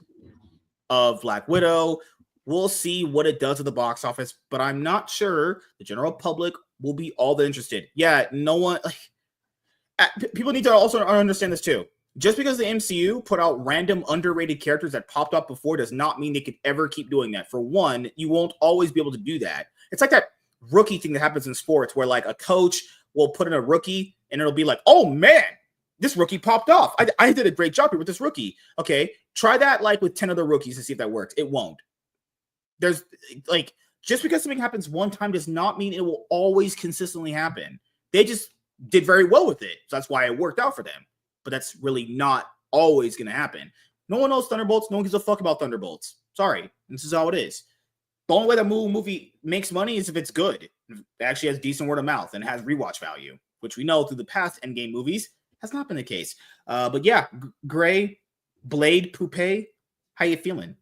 of Black Widow. We'll see what it does at the box office, but I'm not sure the general public will be all that interested. Yeah, no one... people need to also understand this too. Just because the MCU put out random underrated characters that popped up before does not mean they could ever keep doing that. For one, you won't always be able to do that. It's like that rookie thing that happens in sports where like a coach will put in a rookie and it'll be like, oh man, this rookie popped off. I did a great job here with this rookie. Okay, try that like with 10 other rookies to see if that works. It won't. There's like, just because something happens one time does not mean it will always consistently happen. They just did very well with it. So that's why it worked out for them. But that's really not always going to happen. No one knows Thunderbolts. No one gives a fuck about Thunderbolts. Sorry. This is how it is. The only way that movie makes money is if it's good. If it actually has decent word of mouth and has rewatch value, which we know through the past Endgame movies has not been the case. But yeah, Gray, Blade, Poupée, how you feeling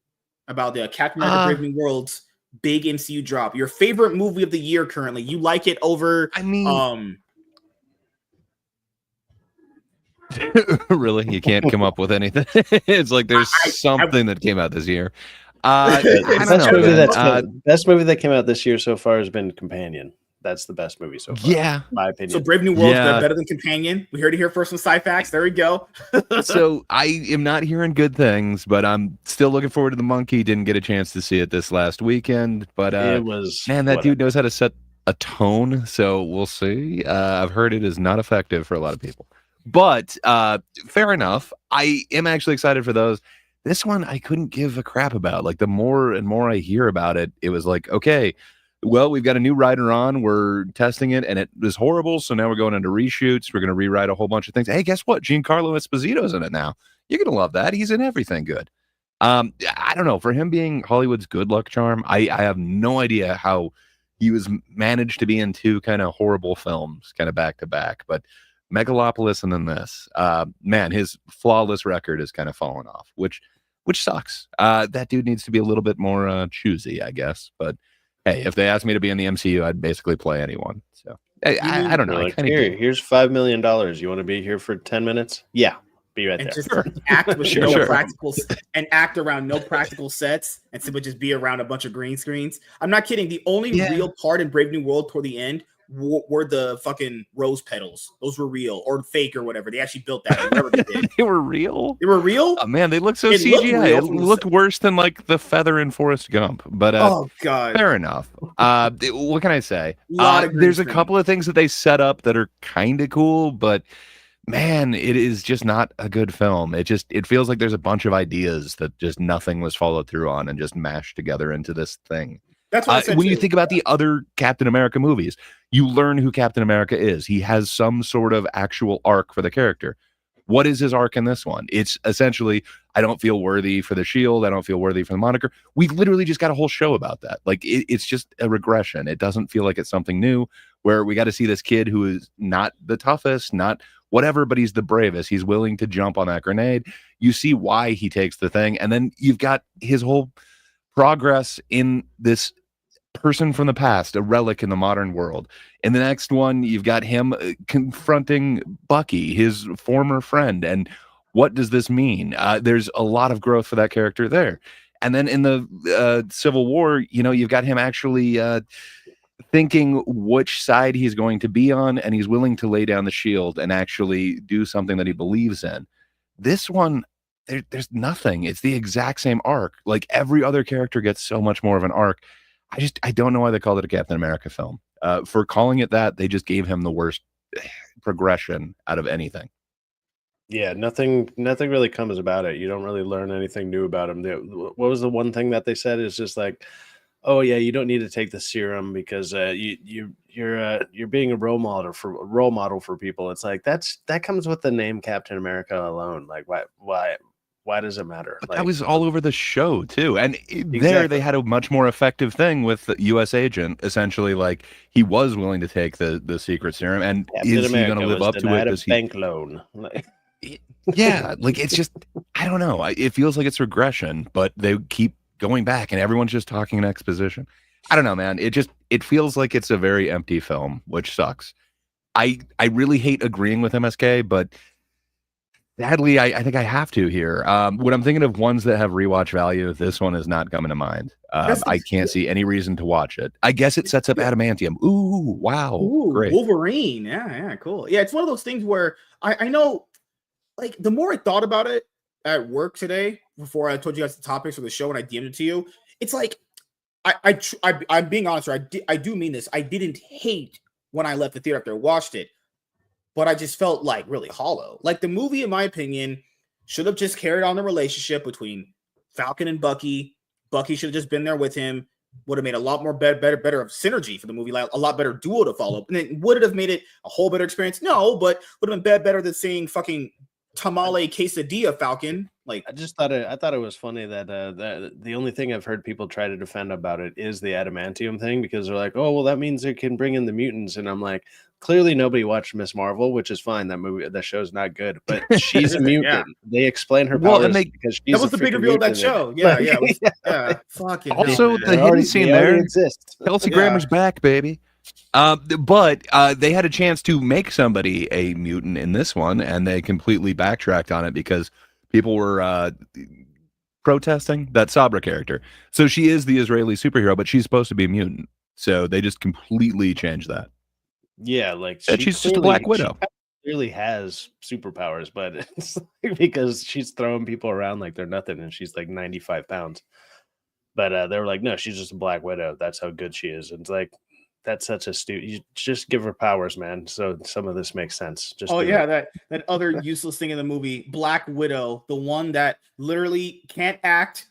about the Captain America Brave New World's big MCU drop? Your favorite movie of the year currently? You like it over? Really? You can't come up with anything? It's like there's something that came out this year. Best movie that came out this year so far has been Companion. That's the best movie so far. Yeah, in my opinion. So Brave New World's better than Companion. We heard it here first from Sci-Fax. There we go. So I am not hearing good things, but I'm still looking forward to The Monkey. Didn't get a chance to see it this last weekend, but it was that dude knows how to set a tone. So we'll see. I've heard it is not effective for a lot of people, but fair enough. I am actually excited for those. This one I couldn't give a crap about. Like the more and more I hear about it, it was like, okay, well, we've got a new writer on. We're testing it, and it was horrible. So now we're going into reshoots. We're going to rewrite a whole bunch of things. Hey, guess what? Giancarlo Esposito's in it now. You're going to love that. He's in everything good. I don't know. For him being Hollywood's good luck charm, I have no idea how he was managed to be in 2 kind of horrible films, kind of back to back. But Megalopolis and then this, man, his flawless record is kind of fallen off, which sucks. That dude needs to be a little bit more choosy, I guess. But hey, if they asked me to be in the MCU, I'd basically play anyone. So I don't know. Like, here's $5 million. You want to be here for 10 minutes? Yeah. Be right and there. just Sure. act with Sure, no sure. practical and act around no practical sets and simply just be around a bunch of green screens. I'm not kidding. The only real part in Brave New World toward the end were the fucking rose petals. Those were real or fake or whatever. They actually built that or whatever they did. They were real. They were real. Oh man, they look so It looked CGI. real It from the looked worse than like the feather in Forrest Gump. But Oh god. fair enough. What can I say? Lot of green There's a screen. couple of things that they set up that are kind of cool, but man, it is just not a good film. It feels like there's a bunch of ideas that just nothing was followed through on and just mashed together into this thing. That's what I said When you too. think about the other Captain America movies, you learn who Captain America is. He has some sort of actual arc for the character. What is his arc in this one? It's essentially, I don't feel worthy for the shield. I don't feel worthy for the moniker. We literally just got a whole show about that. Like it's just a regression. It doesn't feel like it's something new where we got to see this kid who is not the toughest, not whatever, but he's the bravest. He's willing to jump on that grenade. You see why he takes the thing. And then you've got his whole progress in this person from the past, a relic in the modern world. In the next one, you've got him confronting Bucky, his former friend. And what does this mean? There's a lot of growth for that character there. And then in the Civil War, you've got him actually thinking which side he's going to be on, and he's willing to lay down the shield and actually do something that he believes in. This one, there's nothing. It's the exact same arc. Like every other character gets so much more of an arc. I don't know why they called it a Captain America film. For calling it that, they just gave him the worst progression out of anything. Yeah, nothing really comes about it. You don't really learn anything new about him. What was the one thing that they said is just like, oh yeah, you don't need to take the serum because you're being a role model for people. It's like that comes with the name Captain America alone. Like why does it matter? But like, that was all over the show too. And there Exactly. they had a much more effective thing with the US agent. Essentially, like he was willing to take the secret serum. And Captain is America he going to live was up to denied it? a Does he? bank loan. Yeah, like it's just, I don't know. It feels like it's regression, but they keep going back and everyone's just talking in exposition. I don't know, man. It feels like it's a very empty film, which sucks. I really hate agreeing with MSK, but sadly, I think I have to here. When I'm thinking of ones that have rewatch value, this one is not coming to mind. I can't see any reason to watch it. I guess it sets up adamantium. Ooh, wow. Ooh, Great. Wolverine. Yeah, cool. Yeah, it's one of those things where I know, like, the more I thought about it at work today, before I told you guys the topics for the show and I DM'd it to you, it's like, I'm being honest, I do mean this. I didn't hate when I left the theater after I watched it, but I just felt like really hollow. Like the movie, in my opinion, should have just carried on the relationship between Falcon and Bucky. Bucky should have just been there with him. Would have made a lot more better of synergy for the movie, like a lot better duo to follow. And then would it have made it a whole better experience? No, but would have been better than seeing fucking tamale quesadilla Falcon. Like I thought it was funny that the only thing I've heard people try to defend about it is the adamantium thing, because they're like, oh well, that means it can bring in the mutants, and I'm like, clearly nobody watched Miss Marvel, which is fine. That show's not good, but she's a mutant. Yeah. They explain her powers because she's that was the big reveal of that show. Yeah. Fucking also, hell, the hidden scene there. Exist. Kelsey Grammer's back, baby. But they had a chance to make somebody a mutant in this one, and they completely backtracked on it because people were protesting that Sabra character. So she is the Israeli superhero, but she's supposed to be a mutant. So they just completely changed that. Yeah, like she's just a Black Widow. She clearly has superpowers, but it's like because she's throwing people around like they're nothing, and she's like 95 pounds. But they were like, no, she's just a Black Widow. That's how good she is. And it's like, that's such a you just give her powers, man. So some of this makes sense. Just that other useless thing in the movie, Black Widow, the one that literally can't act,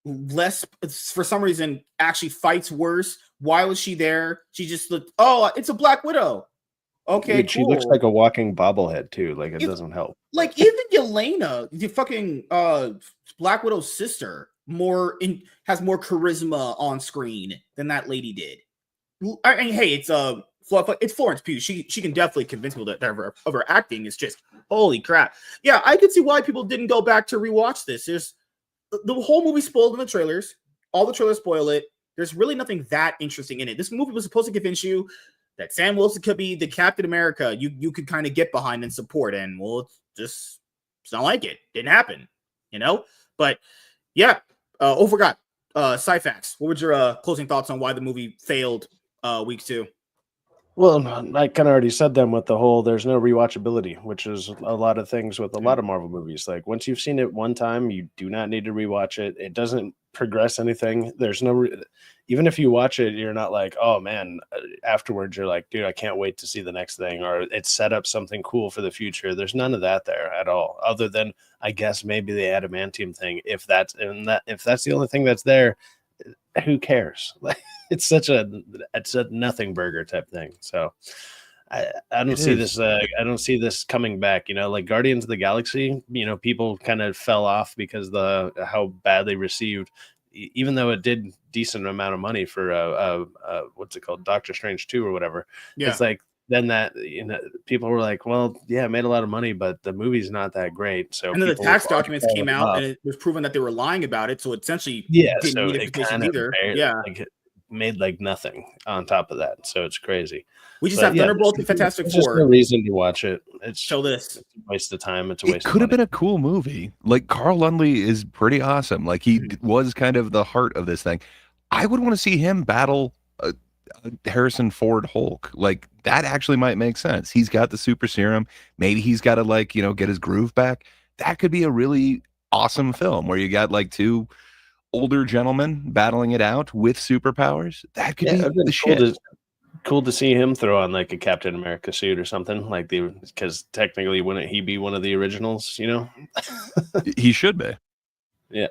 less for some reason actually fights worse. Why was she there? She just looked, oh, it's a Black Widow. Okay, dude, cool. She looks like a walking bobblehead too. Like it doesn't help. Like even Yelena, the fucking Black Widow's sister, has more charisma on screen than that lady did. I mean, hey, it's Florence Pugh. She can definitely convince people that of her acting is just holy crap. Yeah, I could see why people didn't go back to rewatch this. There's the whole movie spoiled in the trailers. All the trailers spoil it. There's really nothing that interesting in it. This movie was supposed to convince you that Sam Wilson could be the Captain America you could kind of get behind and support, and well, it's just It's not like it. Didn't happen, you know? But yeah, forgot. Cyfax, what were your closing thoughts on why the movie failed week 2? Well, I kind of already said them with the whole there's no rewatchability, which is a lot of things with a lot of Marvel movies. Like once you've seen it one time, you do not need to rewatch it. It doesn't progress anything. There's no even if you watch it, you're not like, oh man, afterwards you're like, dude, I can't wait to see the next thing, or it set up something cool for the future. There's none of that there at all, other than I guess maybe the adamantium thing. If that's the only thing that's there, who cares? Like it's a nothing burger type thing. So I don't see this. I don't see this coming back. Like Guardians of the Galaxy. People kind of fell off because how badly received, even though it did decent amount of money for what's it called, Doctor Strange 2 or whatever. Yeah. It's like then that people were like, well, yeah, it made a lot of money, but the movie's not that great. So and then the tax documents came out, and it was proven that they were lying about it. So essentially, didn't meet expectations either. Like it made like nothing on top of that. So it's crazy. We just have Thunderbolt and Fantastic Four. There's no reason to watch it. It's this. It's a waste of time. It's a waste. It could have been a cool movie. Like Carl Lundley is pretty awesome. Like he was kind of the heart of this thing. I would want to see him battle Harrison Ford Hulk. Like that actually might make sense. He's got the super serum. Maybe he's got to get his groove back. That could be a really awesome film where you got like two older gentlemen battling it out with superpowers. That could be the shit. Cool to see him throw on like a Captain America suit or something because technically wouldn't he be one of the originals? He should be. Yeah.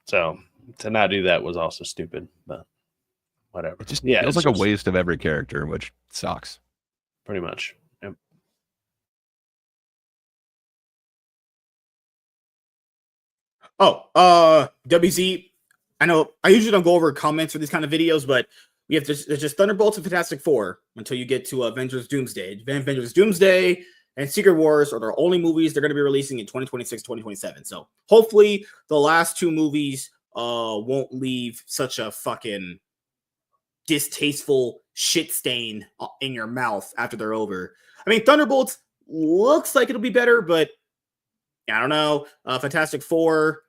So to not do that was also stupid, but whatever. It just feels like a waste of every character, which sucks. Pretty much. Yep. WZ. I know I usually don't go over comments for these kind of videos, but there's just Thunderbolts and Fantastic Four until you get to Avengers Doomsday. Avengers Doomsday and Secret Wars are the only movies they're going to be releasing in 2026, 2027. So hopefully the last two movies won't leave such a fucking distasteful shit stain in your mouth after they're over. I mean, Thunderbolts looks like it'll be better, but I don't know. Fantastic Four,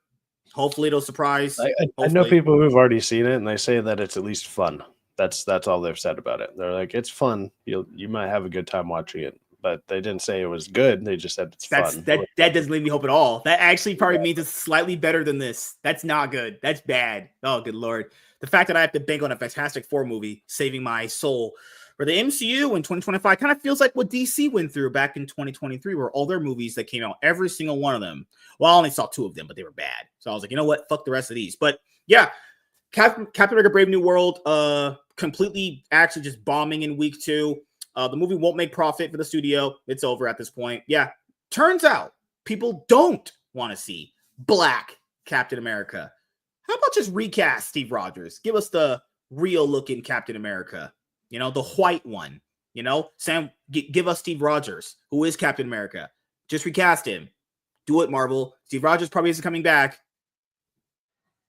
hopefully it'll surprise. I know people who've already seen it, and they say that it's at least fun. That's all they've said about it. They're like, it's fun. You might have a good time watching it, but they didn't say it was good. They just said it's fun. That doesn't leave me hope at all. That actually probably means it's slightly better than this. That's not good. That's bad. Oh, good Lord. The fact that I have to bank on a Fantastic Four movie saving my soul for the MCU in 2025 kind of feels like what DC went through back in 2023, where all their movies that came out, every single one of them, well, I only saw 2 of them, but they were bad. So I was like, you know what? Fuck the rest of these. But yeah, Captain America Brave New World, completely actually just bombing in week 2. The movie won't make profit for the studio. It's over at this point. Yeah. Turns out people don't want to see Black Captain America. How about just recast Steve Rogers? Give us the real looking Captain America. The white one. Sam, give us Steve Rogers, who is Captain America. Just recast him. Do it, Marvel. Steve Rogers probably isn't coming back.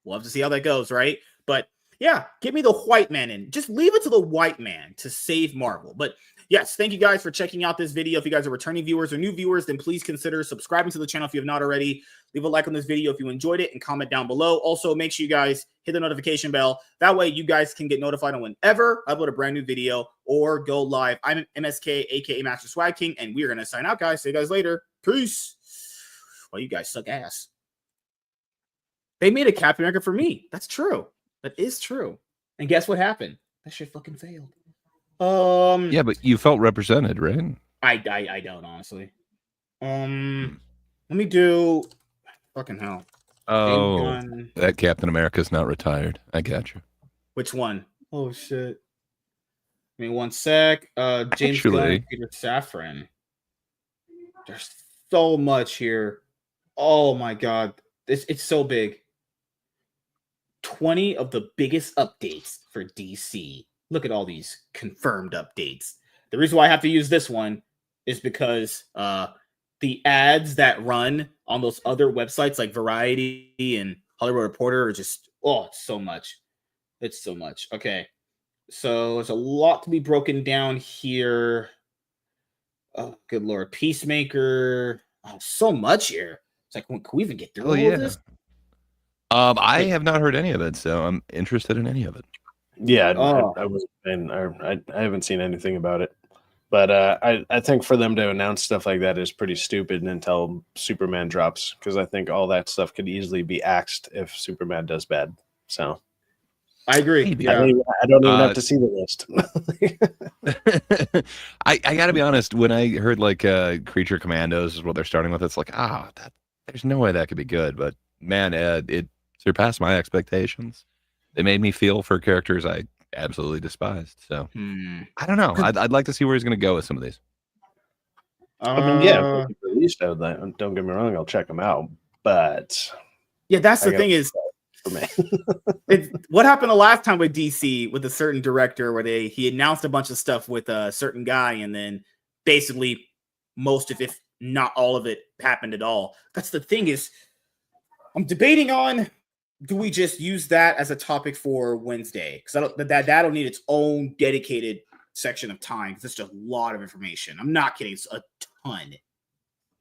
We'll have to see how that goes, right? But yeah, give me the white man in. Just leave it to the white man to save Marvel. But yes, thank you guys for checking out this video. If you guys are returning viewers or new viewers, then please consider subscribing to the channel if you have not already. Leave a like on this video if you enjoyed it and comment down below. Also, make sure you guys hit the notification bell. That way you guys can get notified on whenever I upload a brand new video or go live. I'm MSK, aka Master Swag King, and we are going to sign out, guys. See you guys later. Peace. Well, you guys suck ass. They made a Captain America for me. That's true. That is true. And guess what happened? That shit fucking failed. Yeah, but you felt represented, right? I don't, honestly. Let me do fucking hell. Oh, that Captain America's not retired. I got you. Which one? Oh shit. Give me one sec. James Gunn and Peter Safran. There's so much here. Oh my god. It's so big. 20 of the biggest updates for DC. Look at all these confirmed updates. The reason why I have to use this one is because the ads that run on those other websites like Variety and Hollywood Reporter are just, it's so much. It's so much. Okay. So there's a lot to be broken down here. Oh, good Lord. Peacemaker. so much here. It's like, can we even get through all of this? I have not heard any of it, so I'm interested in any of it. Yeah, I wasn't paying, I haven't seen anything about it. But I think for them to announce stuff like that is pretty stupid until Superman drops, because I think all that stuff could easily be axed if Superman does bad. So I agree. Maybe. Yeah. I don't even have to see the list. I got to be honest. When I heard like Creature Commandos is what they're starting with, it's like, there's no way that could be good. But man, it surpassed my expectations. They made me feel for characters I absolutely despised. So I don't know. I'd like to see where he's going to go with some of these. I mean, yeah, at least don't get me wrong, I'll check them out. But yeah, that's the thing is, for me. What happened the last time with DC with a certain director where he announced a bunch of stuff with a certain guy, and then basically most of, if not all of it, happened at all. That's the thing is, I'm debating on, do we just use that as a topic for Wednesday? Because that'll need its own dedicated section of time, because it's just a lot of information. I'm not kidding, it's a ton.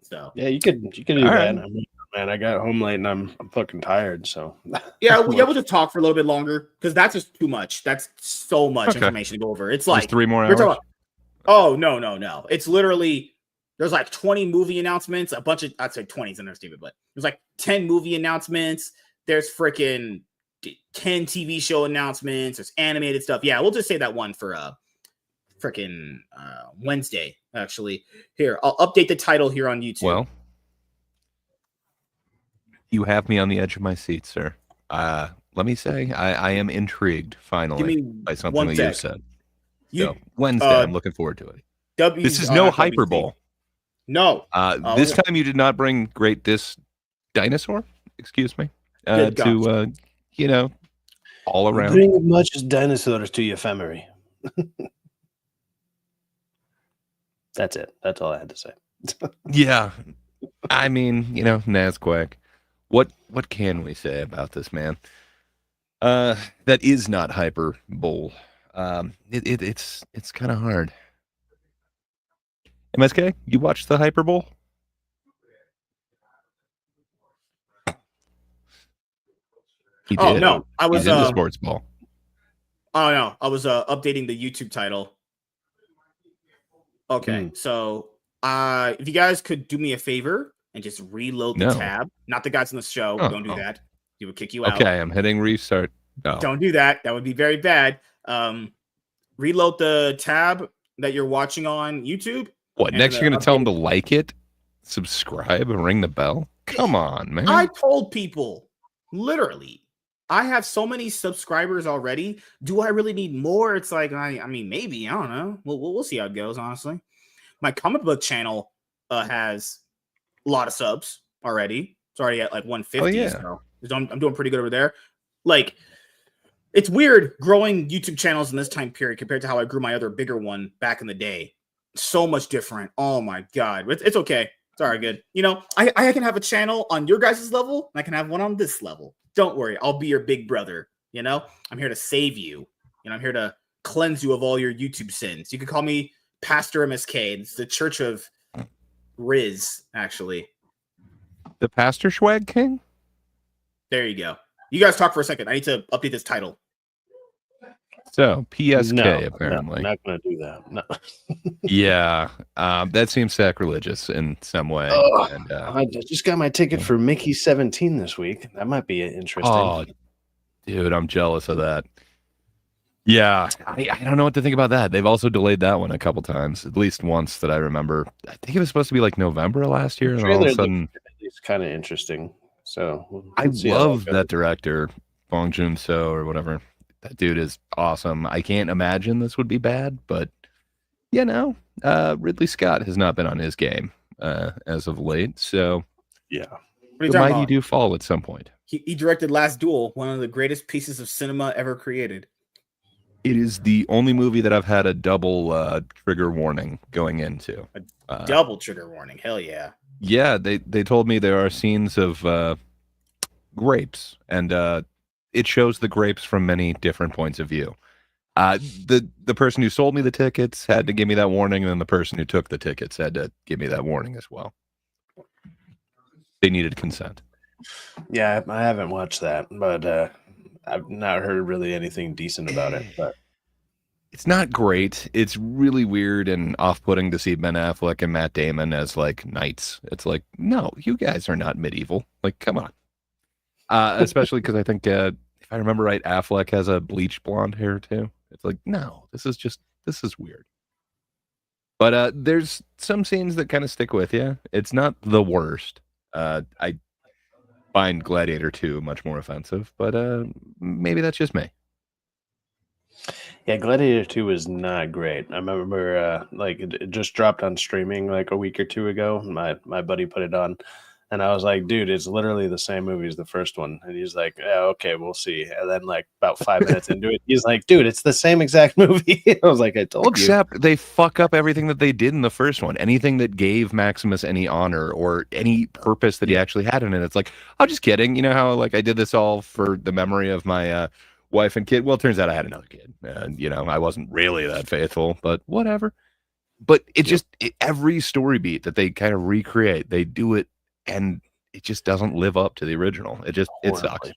So yeah, you could do all that. right. I mean, man, I got home late and I'm fucking tired. So yeah, we'll just talk for a little bit longer, because that's just too much. That's so much information to go over. It's like just 3 more hours. Oh no! It's literally, there's like 20 movie announcements, a bunch of, I'd say 20 is understatement, but there's like 10 movie announcements. There's freaking 10 TV show announcements. There's animated stuff. Yeah, we'll just say that one for freaking Wednesday. Actually, here, I'll update the title here on YouTube. Well, you have me on the edge of my seat, sir. Let me say, I am intrigued finally by something that you said. So Wednesday, I'm looking forward to it. This is no hyperbole. No. This time you did not bring Great Dinosaur. Excuse me. To all around. Bring as much as dinosaurs to your family. That's it. That's all I had to say. Yeah. I mean, Nazquak. What can we say about this man? That is not hyperbole. It's kind of hard. MSK, you watched the hyperbole? He did. Oh no, I was into sports ball. Oh no, I was updating the YouTube title. Okay, so if you guys could do me a favor and just reload the tab, not the guys on the show, don't do that. He would kick you out. Okay, I'm hitting restart. No. Don't do that. That would be very bad. Reload the tab that you're watching on YouTube. What, next you're going to tell them to like it, subscribe, and ring the bell? Come on, man. I told people, literally, I have so many subscribers already. Do I really need more? It's like, I mean, maybe. I don't know. We'll see how it goes, honestly. My comic book channel has a lot of subs already. It's already at like 150. Oh, yeah. So I'm doing pretty good over there. Like, it's weird growing YouTube channels in this time period compared to how I grew my other bigger one back in the day. So much different. Oh my God. It's okay. It's all right, good. I can have a channel on your guys' level, and I can have one on this level. Don't worry. I'll be your big brother. I'm here to save you. I'm here to cleanse you of all your YouTube sins. You can call me Pastor MSK. It's the Church of Riz, actually. The Pastor Schwag King? There you go. You guys talk for a second. I need to update this title. So, PSK, apparently. No, I'm not going to do that. No. Yeah, that seems sacrilegious in some way. And, I just got my ticket for Mickey 17 this week. That might be interesting. Oh, dude, I'm jealous of that. Yeah, I don't know what to think about that. They've also delayed that one a couple times, at least once that I remember. I think it was supposed to be like November last year, and all of a sudden... It's kind of interesting. So I love that director, Bong Joon-so or whatever. That dude is awesome. I can't imagine this would be bad, but Ridley Scott has not been on his game as of late. So yeah, the mighty do fall at some point. He directed Last Duel, one of the greatest pieces of cinema ever created. It is the only movie that I've had a double trigger warning going into. A double trigger warning, hell yeah. Yeah, they told me there are scenes of grapes, and it shows the grapes from many different points of view. The person who sold me the tickets had to give me that warning, and then the person who took the tickets had to give me that warning as well. They needed consent. Yeah, I haven't watched that, but I've not heard really anything decent about it. But It's not great. It's really weird and off-putting to see Ben Affleck and Matt Damon as like knights. It's like, no, you guys are not medieval. Like, come on. Especially because I think if I remember right, Affleck has a bleached blonde hair too. It's like, no, this is weird. But there's some scenes that kind of stick with you. It's not the worst. I find Gladiator 2 much more offensive, but maybe that's just me. yeah, Gladiator 2 is not great. I remember like it just dropped on streaming like a week or two ago. My buddy put it on, and I was like, dude, it's literally the same movie as the first one. And he's like, yeah, okay, we'll see. And then like about 5 minutes into it, he's like, dude, it's the same exact movie. I was like, I told you. Except they fuck up everything that they did in the first one. Anything that gave Maximus any honor or any purpose that he actually had in it. It's like, oh, just kidding. You know how like I did this all for the memory of my wife and kid? Well, it turns out I had another kid. And, you know, I wasn't really that faithful, but whatever. But it just, every story beat that they kind of recreate, they do it and it just doesn't live up to the original. It sucks.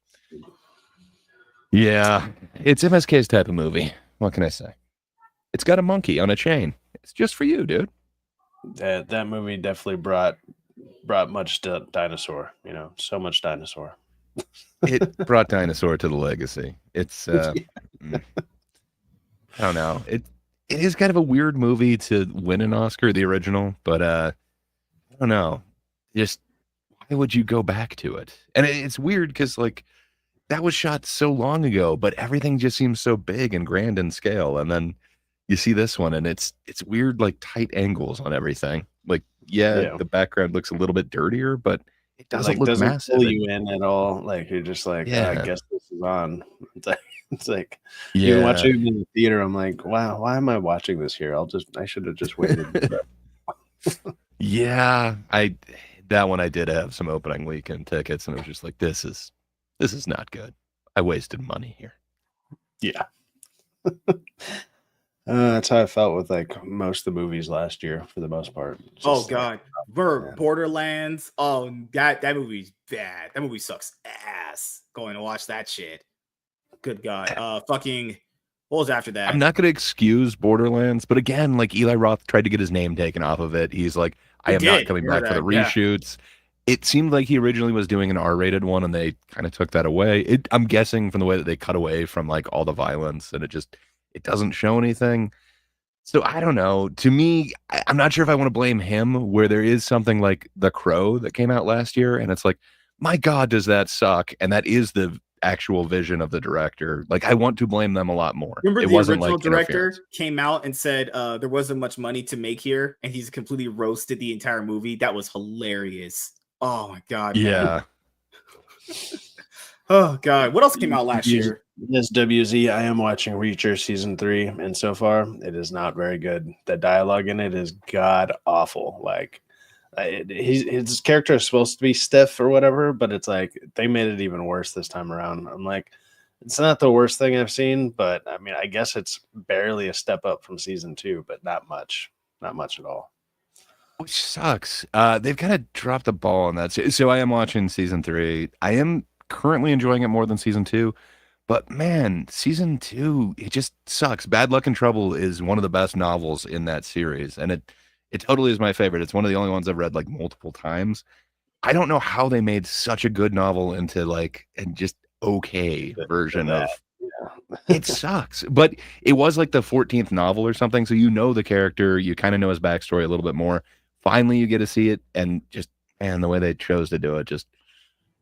Yeah, it's MSK's type of movie. What can I say? It's got a monkey on a chain. It's just for you, dude. That movie definitely brought much dinosaur. You know, so much dinosaur. It brought dinosaur to the legacy. It's I don't know. It is kind of a weird movie to win an Oscar, the original, but I don't know. Just why would you go back to it? And it's weird because like that was shot so long ago, but everything just seems so big and grand in scale. And then you see this one, and it's weird, like tight angles on everything. Like, yeah, the background looks a little bit dirtier, but it doesn't look massive. Pull you in at all. Like you're just like, Yeah. I guess this is on. It's like Yeah. you're watching it in the theater. I'm like, wow, why am I watching this here? I should have just waited. Yeah, that one I did have some opening weekend tickets, and it was just like, this is not good. I wasted money here. Yeah. That's how I felt with like most of the movies last year for the most part. Oh God, Borderlands. Oh, that movie's bad. That movie sucks ass. Going to watch that shit. Good God. Fucking. What was after that? I'm not going to excuse Borderlands, but again, like Eli Roth tried to get his name taken off of it. He's like, I am not coming back for the reshoots. It seemed like he originally was doing an R-rated one, and they kind of took that away. I'm guessing from the way that they cut away from like all the violence, and it doesn't show anything. So I don't know. To me, I'm not sure if I want to blame him, where there is something like The Crow that came out last year, and it's like, my God, does that suck? And that is the actual vision of the director. Like, I want to blame them a lot more. Remember the original director came out and said there wasn't much money to make here, and he's completely roasted the entire movie. That was hilarious. Oh my God. Yeah. Oh God. What else came out last year? Yes, WZ. I am watching Reacher season 3, and so far it is not very good. The dialogue in it is god awful. Like his character is supposed to be stiff or whatever, but it's like they made it even worse this time around. I'm like, it's not the worst thing I've seen, but I mean, I guess it's barely a step up from season 2, but not much at all. Which sucks. They've kind of dropped the ball on that. So I am watching season 3. I am currently enjoying it more than season 2. But man, season 2, it just sucks. Bad Luck and Trouble is one of the best novels in that series. And it totally is my favorite. It's one of the only ones I've read like multiple times. I don't know how they made such a good novel into like a just okay version of it sucks. But it was like the 14th novel or something. So you know the character, you kind of know his backstory a little bit more. Finally, you get to see it, and just, man, the way they chose to do it just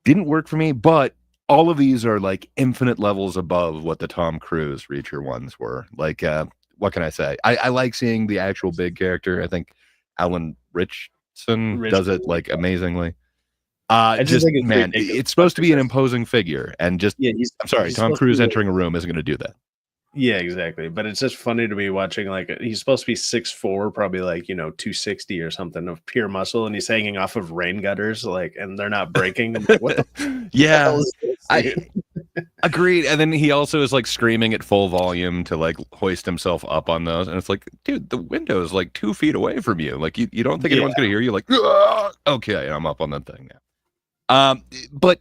didn't work for me. But all of these are like infinite levels above what the Tom Cruise Reacher ones were. Like, what can I say? I like seeing the actual big character. I think Alan Richardson does it like amazingly. Just man, it's supposed to be an imposing figure, and just I'm sorry, Tom Cruise entering a room isn't going to do that. Yeah, exactly. But it's just funny to be watching, like, he's supposed to be 6'4", probably like, 260 or something of pure muscle, and he's hanging off of rain gutters, like, and they're not breaking. I'm like, what the yeah, I agreed. And then he also is like screaming at full volume to like hoist himself up on those, and it's like, dude, the window is like 2 feet away from you. Like, you don't think anyone's gonna hear you? Like, okay, I'm up on that thing now. But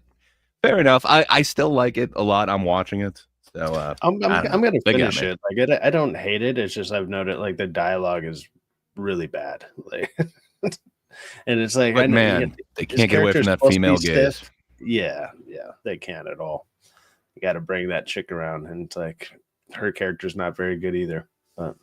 fair enough. I still like it a lot. I'm watching it. So I'm gonna They got finish me. it. Like I don't hate it. It's just I've noted like the dialogue is really bad. Like, and it's like I But know man, they his can't get away from character's that supposed to female be gaze. stiff. Yeah, they can't at all. You got to bring that chick around, and it's like her character's not very good either. But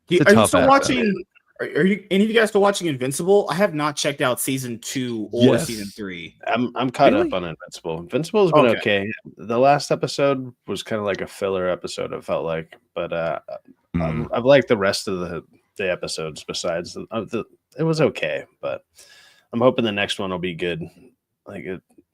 It's a Are you tough still act, watching? Are you any of you guys still watching Invincible? I have not checked out season 2 or Yes. season 3. I'm caught Really? up on Invincible. Invincible's been Okay. okay. The last episode was kind of like a filler episode. It felt like, but I've liked the rest of the episodes. Besides, it was okay, but I'm hoping the next one will be good. Like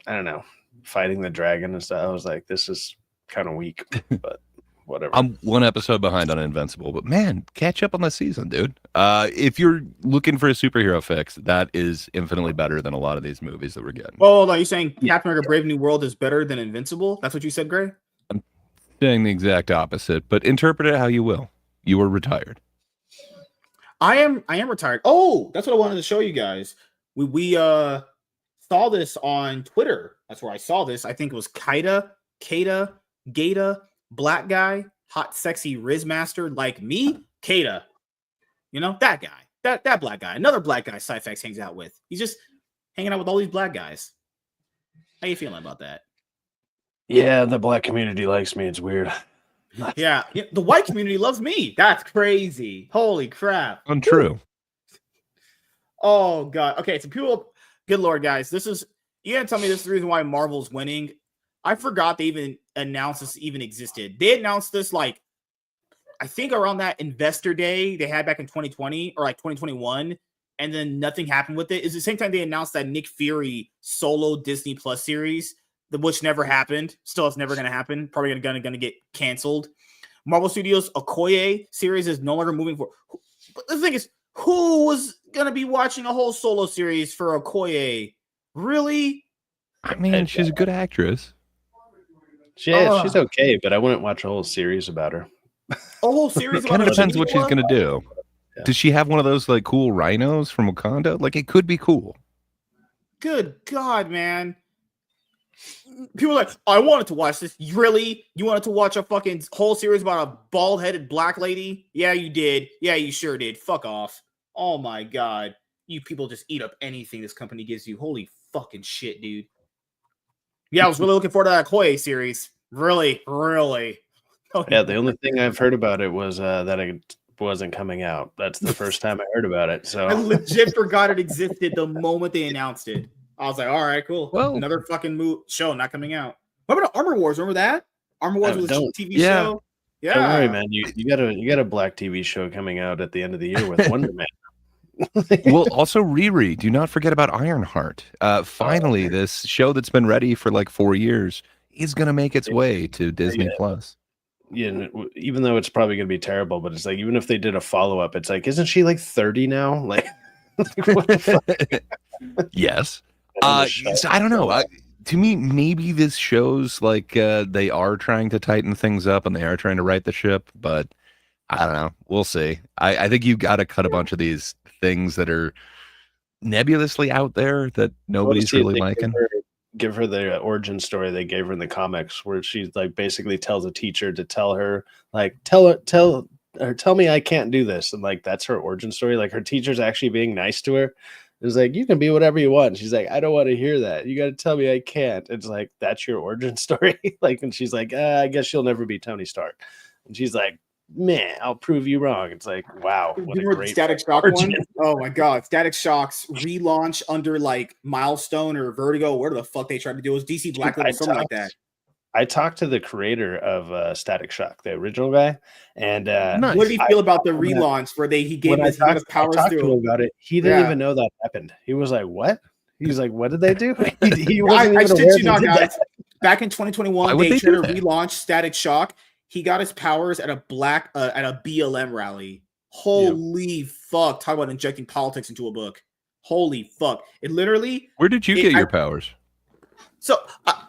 I don't know, fighting the dragon and stuff. I was like, this is kind of weak, but whatever. I'm one episode behind on Invincible, but man, catch up on the season, dude. If you're looking for a superhero fix, that is infinitely better than a lot of these movies that we're getting. Oh, are you saying Captain America: Brave New World is better than Invincible? That's what you said, Gray? I'm saying the exact opposite, but interpret it how you will. You were retired. I am retired. Oh, that's what I wanted to show you guys. We saw this on Twitter. That's where I saw this. I think it was Kaida, Gata, black guy, hot, sexy Riz master like me, Kaida. You know, that guy. That black guy. Another black guy Cyphex hangs out with. He's just hanging out with all these black guys. How you feeling about that? Yeah, the black community likes me. It's weird. Yeah, the white community loves me. That's crazy. Holy crap. Untrue. Oh god. Okay, so people, good lord, guys, you gotta tell me this is the reason why Marvel's winning. I forgot they even announced this even existed. They announced this like I think around that investor day they had back in 2020 or like 2021, and then nothing happened with it. It's the same time they announced that Nick Fury solo Disney Plus series, which never happened. Still, it's never gonna happen. Probably gonna get canceled. Marvel Studios Okoye series is no longer moving forward. But the thing is, who was gonna be watching a whole solo series for Okoye? Really? I mean, she's a good actress. She's okay, but I wouldn't watch a whole series about her. A whole series Kind about of depends what she's gonna do. Yeah. Does she have one of those like cool rhinos from Wakanda? Like it could be cool. Good God, man. People are like, I wanted to watch this. Really? You wanted to watch a fucking whole series about a bald-headed black lady? Yeah, you did. Yeah, you sure did. Fuck off. Oh my God. You people just eat up anything this company gives you. Holy fucking shit, dude. Yeah, I was really looking forward to that Koye series. Really. Yeah, the only thing I've heard about it was that it wasn't coming out. That's the first time I heard about it. So I legit forgot it existed the moment they announced it. I was like, all right, cool. Well, another fucking show not coming out. What about Armor Wars? Remember that? Armor Wars was a TV show. Yeah. Don't worry, man. You got a black TV show coming out at the end of the year with Wonder Man. Well, also Riri. Do not forget about Ironheart. Finally, this show that's been ready for like 4 years is going to make its way to Disney Plus. Yeah, even though it's probably going to be terrible, but it's like even if they did a follow up, it's like, isn't she like 30 now? Like, what the fuck? Yes. So I don't know. To me, maybe this shows like they are trying to tighten things up and they are trying to right the ship, but I don't know. We'll see. I think you got to cut a bunch of these things that are nebulously out there that nobody's really liking. Give her the origin story they gave her in the comics, where she like basically tells a teacher to tell her like tell me I can't do this, and like that's her origin story. Like her teacher's actually being nice to her. It's like, you can be whatever you want. And she's like, I don't want to hear that. You got to tell me I can't. It's like, that's your origin story. Like, and she's like, I guess she'll never be Tony Stark. And she's like, man, I'll prove you wrong. It's like, wow. What a great Static Shock origin. One? Oh my God. Static Shock's relaunch under like Milestone or Vertigo, where the fuck they tried to do. It was DC Black Label, something like that. I talked to the creator of Static Shock, the original guy, and nice. What did he feel about the relaunch where he gave his powers through? To him about it. He didn't even know that happened. He was like, "What?" He's like, "What did they do?" He wasn't even aware they did that. Back in 2021, they tried to relaunch Static Shock. He got his powers at a BLM rally. Holy fuck! Talk about injecting politics into a book. Holy fuck! It literally. Where did you get your powers? So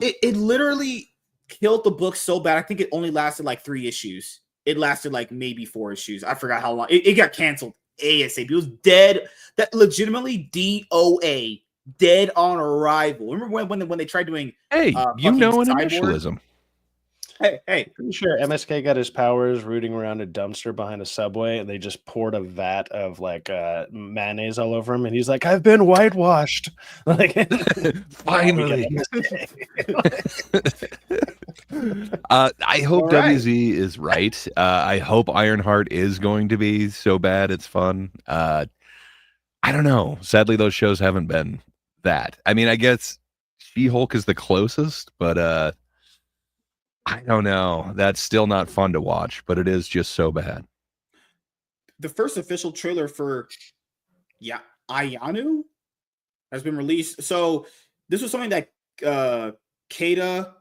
it literally killed the book so bad. I think it only lasted like 3 issues. It lasted like maybe 4 issues. I forgot how long. It got canceled ASAP. It was dead. That legitimately DOA dead on arrival. Remember when they tried doing Hey, you fucking know an Cyborg? initialism. Hey, Pretty sure MSK got his powers rooting around a dumpster behind a Subway, and they just poured a vat of like mayonnaise all over him, and he's like, "I've been whitewashed." Like, Finally. I hope All right. WZ is right. I hope Ironheart is going to be so bad it's fun. I don't know. Sadly, those shows haven't been that. I mean, I guess She-Hulk is the closest, but I don't know. That's still not fun to watch, but it is just so bad. The first official trailer for Ayanu has been released. So this was something that Kada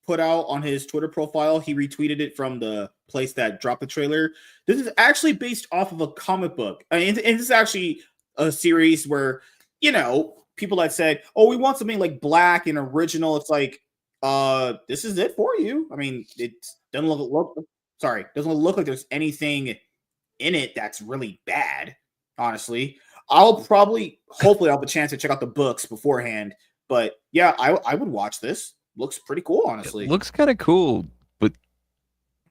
put out on his Twitter profile. He retweeted it from the place that dropped the trailer. This is actually based off of a comic book. And this is actually a series where, people that said, oh, we want something like black and original. It's like, this is it for you. I mean, it doesn't look like there's anything in it that's really bad, honestly. Hopefully I'll have a chance to check out the books beforehand. But yeah, I would watch this. Looks pretty cool, honestly. It looks kind of cool, but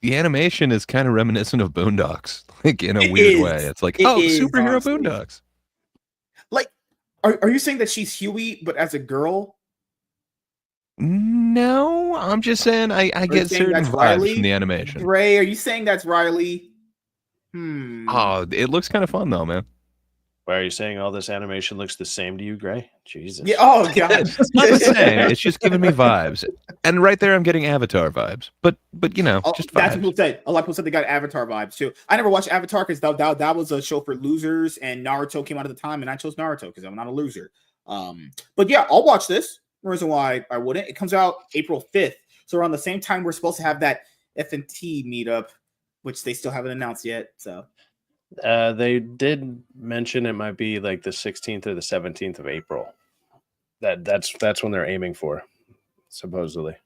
the animation is kind of reminiscent of Boondocks, like in a weird way. It's like, superhero honestly. Boondocks. Like, are you saying that she's Huey, but as a girl? No, I'm just saying I get certain vibes from the animation. Ray, are you saying that's Riley? Oh, it looks kind of fun though, man. Why are you saying all this animation looks the same to you, Gray? Jesus. Yeah. Oh god. It's not the same. It's just giving me vibes, and right there, I'm getting Avatar vibes. But just vibes. That's what people said. A lot of people said they got Avatar vibes too. I never watched Avatar because that was a show for losers, and Naruto came out at the time, and I chose Naruto because I'm not a loser. But yeah, I'll watch this. No reason why I wouldn't. It comes out April 5th, so around the same time we're supposed to have that FNT meetup, which they still haven't announced yet. So. They did mention it might be like the 16th or the 17th of April. That's when they're aiming for, supposedly.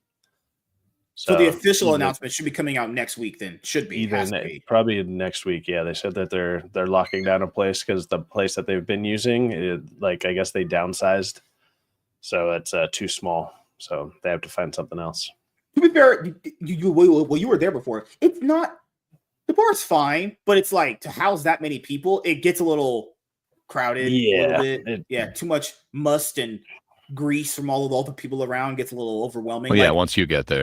So the official announcement should be coming out next week. Then should be probably next week. Yeah, they said that they're locking down a place because the place that they've been using, I guess they downsized, so it's too small. So they have to find something else. To be fair, you were there before. It's not. The bar's fine, but it's like to house that many people, it gets a little crowded. Yeah, a little bit. Too much must and grease from all the people around gets a little overwhelming. Well, yeah, once you get there,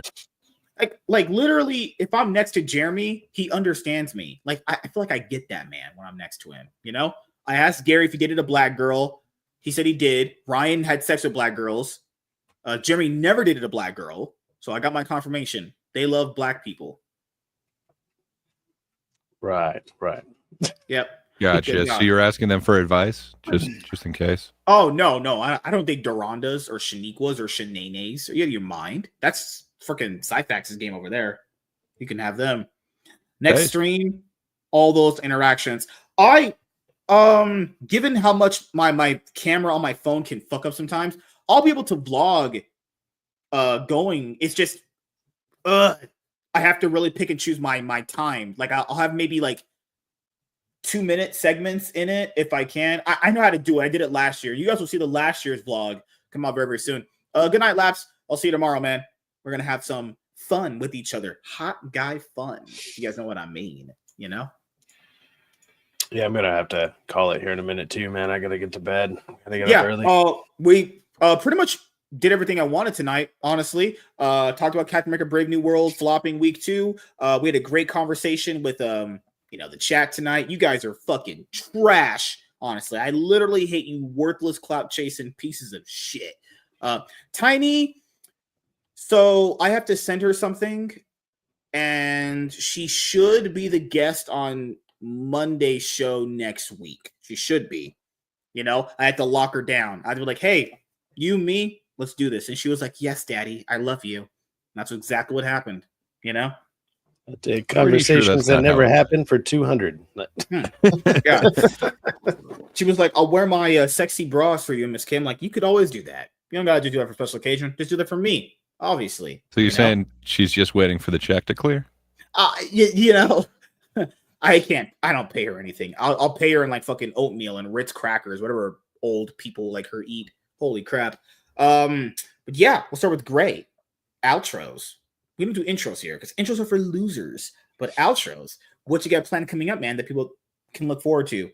like literally, if I'm next to Jeremy, he understands me. Like I feel like I get that man when I'm next to him. I asked Gary if he dated a black girl. He said he did. Ryan had sex with black girls. Jeremy never dated a black girl, so I got my confirmation. They love black people. Right. Yep. Gotcha. So you're asking them for advice, just in case? Oh no, I don't think Dorondas or Shaniquas or Shananes. You have your mind. That's freaking Cyfax's game over there. You can have them. Next stream, all those interactions. Given how much my camera on my phone can fuck up sometimes, I'll be able to vlog going. It's just I have to really pick and choose my time. Like I'll have maybe like 2-minute segments in it if I can. I know how to do it. I did it last year. You guys will see the last year's vlog come out very, very soon. Good night, Laps. I'll see you tomorrow, man. We're gonna have some fun with each other. Hot guy fun. You guys know what I mean, Yeah, I'm gonna have to call it here in a minute too, man. I gotta get to bed. I gotta get up early. We pretty much did everything I wanted tonight, honestly. Talked about Captain America Brave New World flopping week 2. We had a great conversation with the chat tonight. You guys are fucking trash, honestly. I literally hate you worthless clout chasing pieces of shit. Tiny, so I have to send her something, and she should be the guest on Monday's show next week. She should be. I had to lock her down. I'd be like, hey, you, me, let's do this. And she was like, yes, daddy, I love you. And that's exactly what happened, Conversations that never happened for 200. Yeah. She was like, I'll wear my sexy bras for you, MSK. I'm like, you could always do that. You don't got to do that for special occasion. Just do that for me, obviously. So you're saying she's just waiting for the check to clear? I can't. I don't pay her anything. I'll pay her in like fucking oatmeal and Ritz crackers, whatever old people like her eat. Holy crap. But yeah, we'll start with Gray. Outros. We don't do intros here because intros are for losers. But outros, what you got planned coming up, man, that people can look forward to?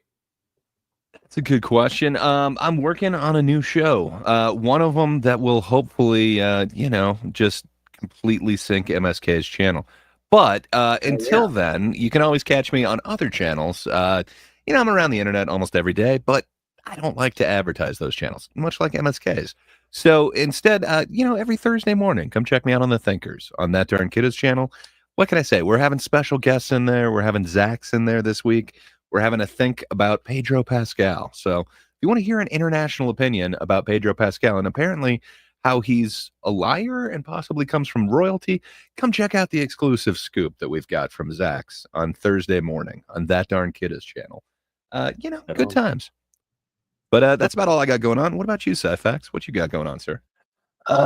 That's a good question. I'm working on a new show. One of them that will hopefully, just completely sync MSK's channel. But until then, you can always catch me on other channels. I'm around the internet almost every day, but I don't like to advertise those channels, much like MSK's. So instead, every Thursday morning, come check me out on The Thinkers on That Darn Kiddos channel. What can I say? We're having special guests in there. We're having Zach's in there this week. We're having a think about Pedro Pascal. So if you want to hear an international opinion about Pedro Pascal and apparently how he's a liar and possibly comes from royalty, come check out the exclusive scoop that we've got from Zach's on Thursday morning on That Darn Kiddos channel. Good times. But that's about all I got going on. What about you, Sci-Fax? What you got going on, sir?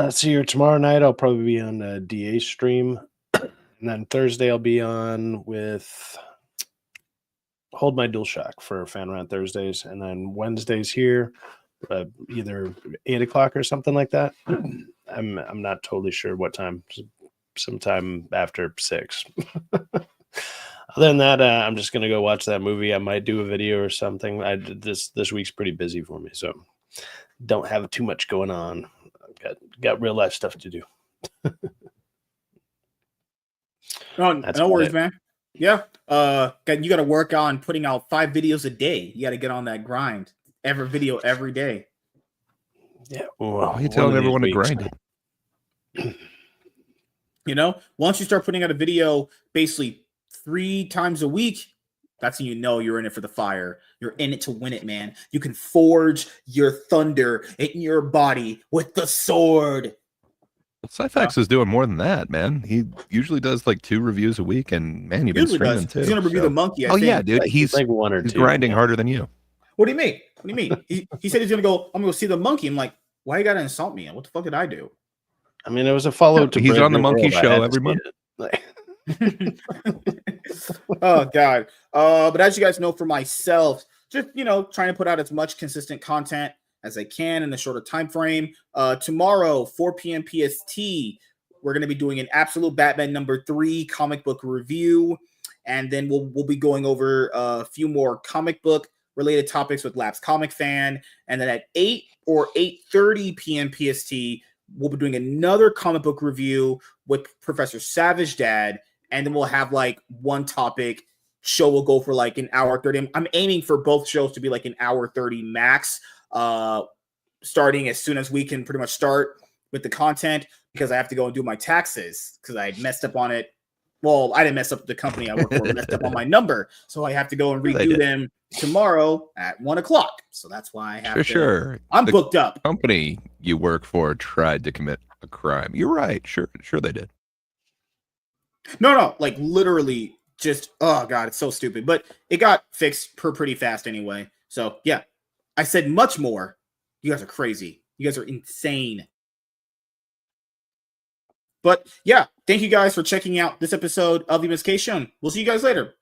See you tomorrow night. I'll probably be on a DA stream. And then Thursday I'll be on with Hold My DualShock for Fan Rant Thursdays. And then Wednesdays here, either 8 o'clock or something like that. I'm not totally sure what time. Sometime after 6. Other than that, I'm just gonna go watch that movie. I might do a video or something. This week's pretty busy for me, so don't have too much going on. I've got real life stuff to do. No worries, man. Yeah, you got to work on putting out 5 videos a day. You got to get on that grind. Every video every day. Yeah, well, you telling everyone to grind it. Once you start putting out a video basically 3 times a week, that's when you know you're in it for the fire. You're in it to win it, man. You can forge your thunder in your body with the sword. Sci-Fax is doing more than that, man. He usually does like 2 reviews a week, and man, you've been streaming too. He's gonna review the monkey. I think. Yeah, dude. He's like 1 or 2. He's grinding harder than you. What do you mean? He said he's gonna go. I'm gonna go see the monkey. I'm like, why you gotta insult me? What the fuck did I do? I mean, it was a follow to. He's on the Monkey Show every month. Oh God. But as you guys know, for myself, just trying to put out as much consistent content as I can in a shorter time frame. Tomorrow, 4 p.m. PST, we're going to be doing an Absolute Batman #3 comic book review, and then we'll be going over a few more comic book related topics with Labs Comic Fan, and then at 8 or 8:30 p.m. PST, we'll be doing another comic book review with Professor Savage Dad, and then we'll have like one topic. Show will go for like an hour 30. I'm aiming for both shows to be like an hour 30 max. Starting as soon as we can pretty much start with the content, because I have to go and do my taxes because I messed up on it. Well, I didn't mess up the company I work for, messed up on my number. So I have to go and redo them tomorrow at 1 o'clock. So that's why I have to. Sure. I'm booked up. Company you work for tried to commit a crime. You're right. Sure they did. No, like literally just, oh God, it's so stupid. But it got fixed pretty fast anyway. So yeah, I said much more. You guys are crazy. You guys are insane. But yeah, thank you guys for checking out this episode of the MSK Show. We'll see you guys later.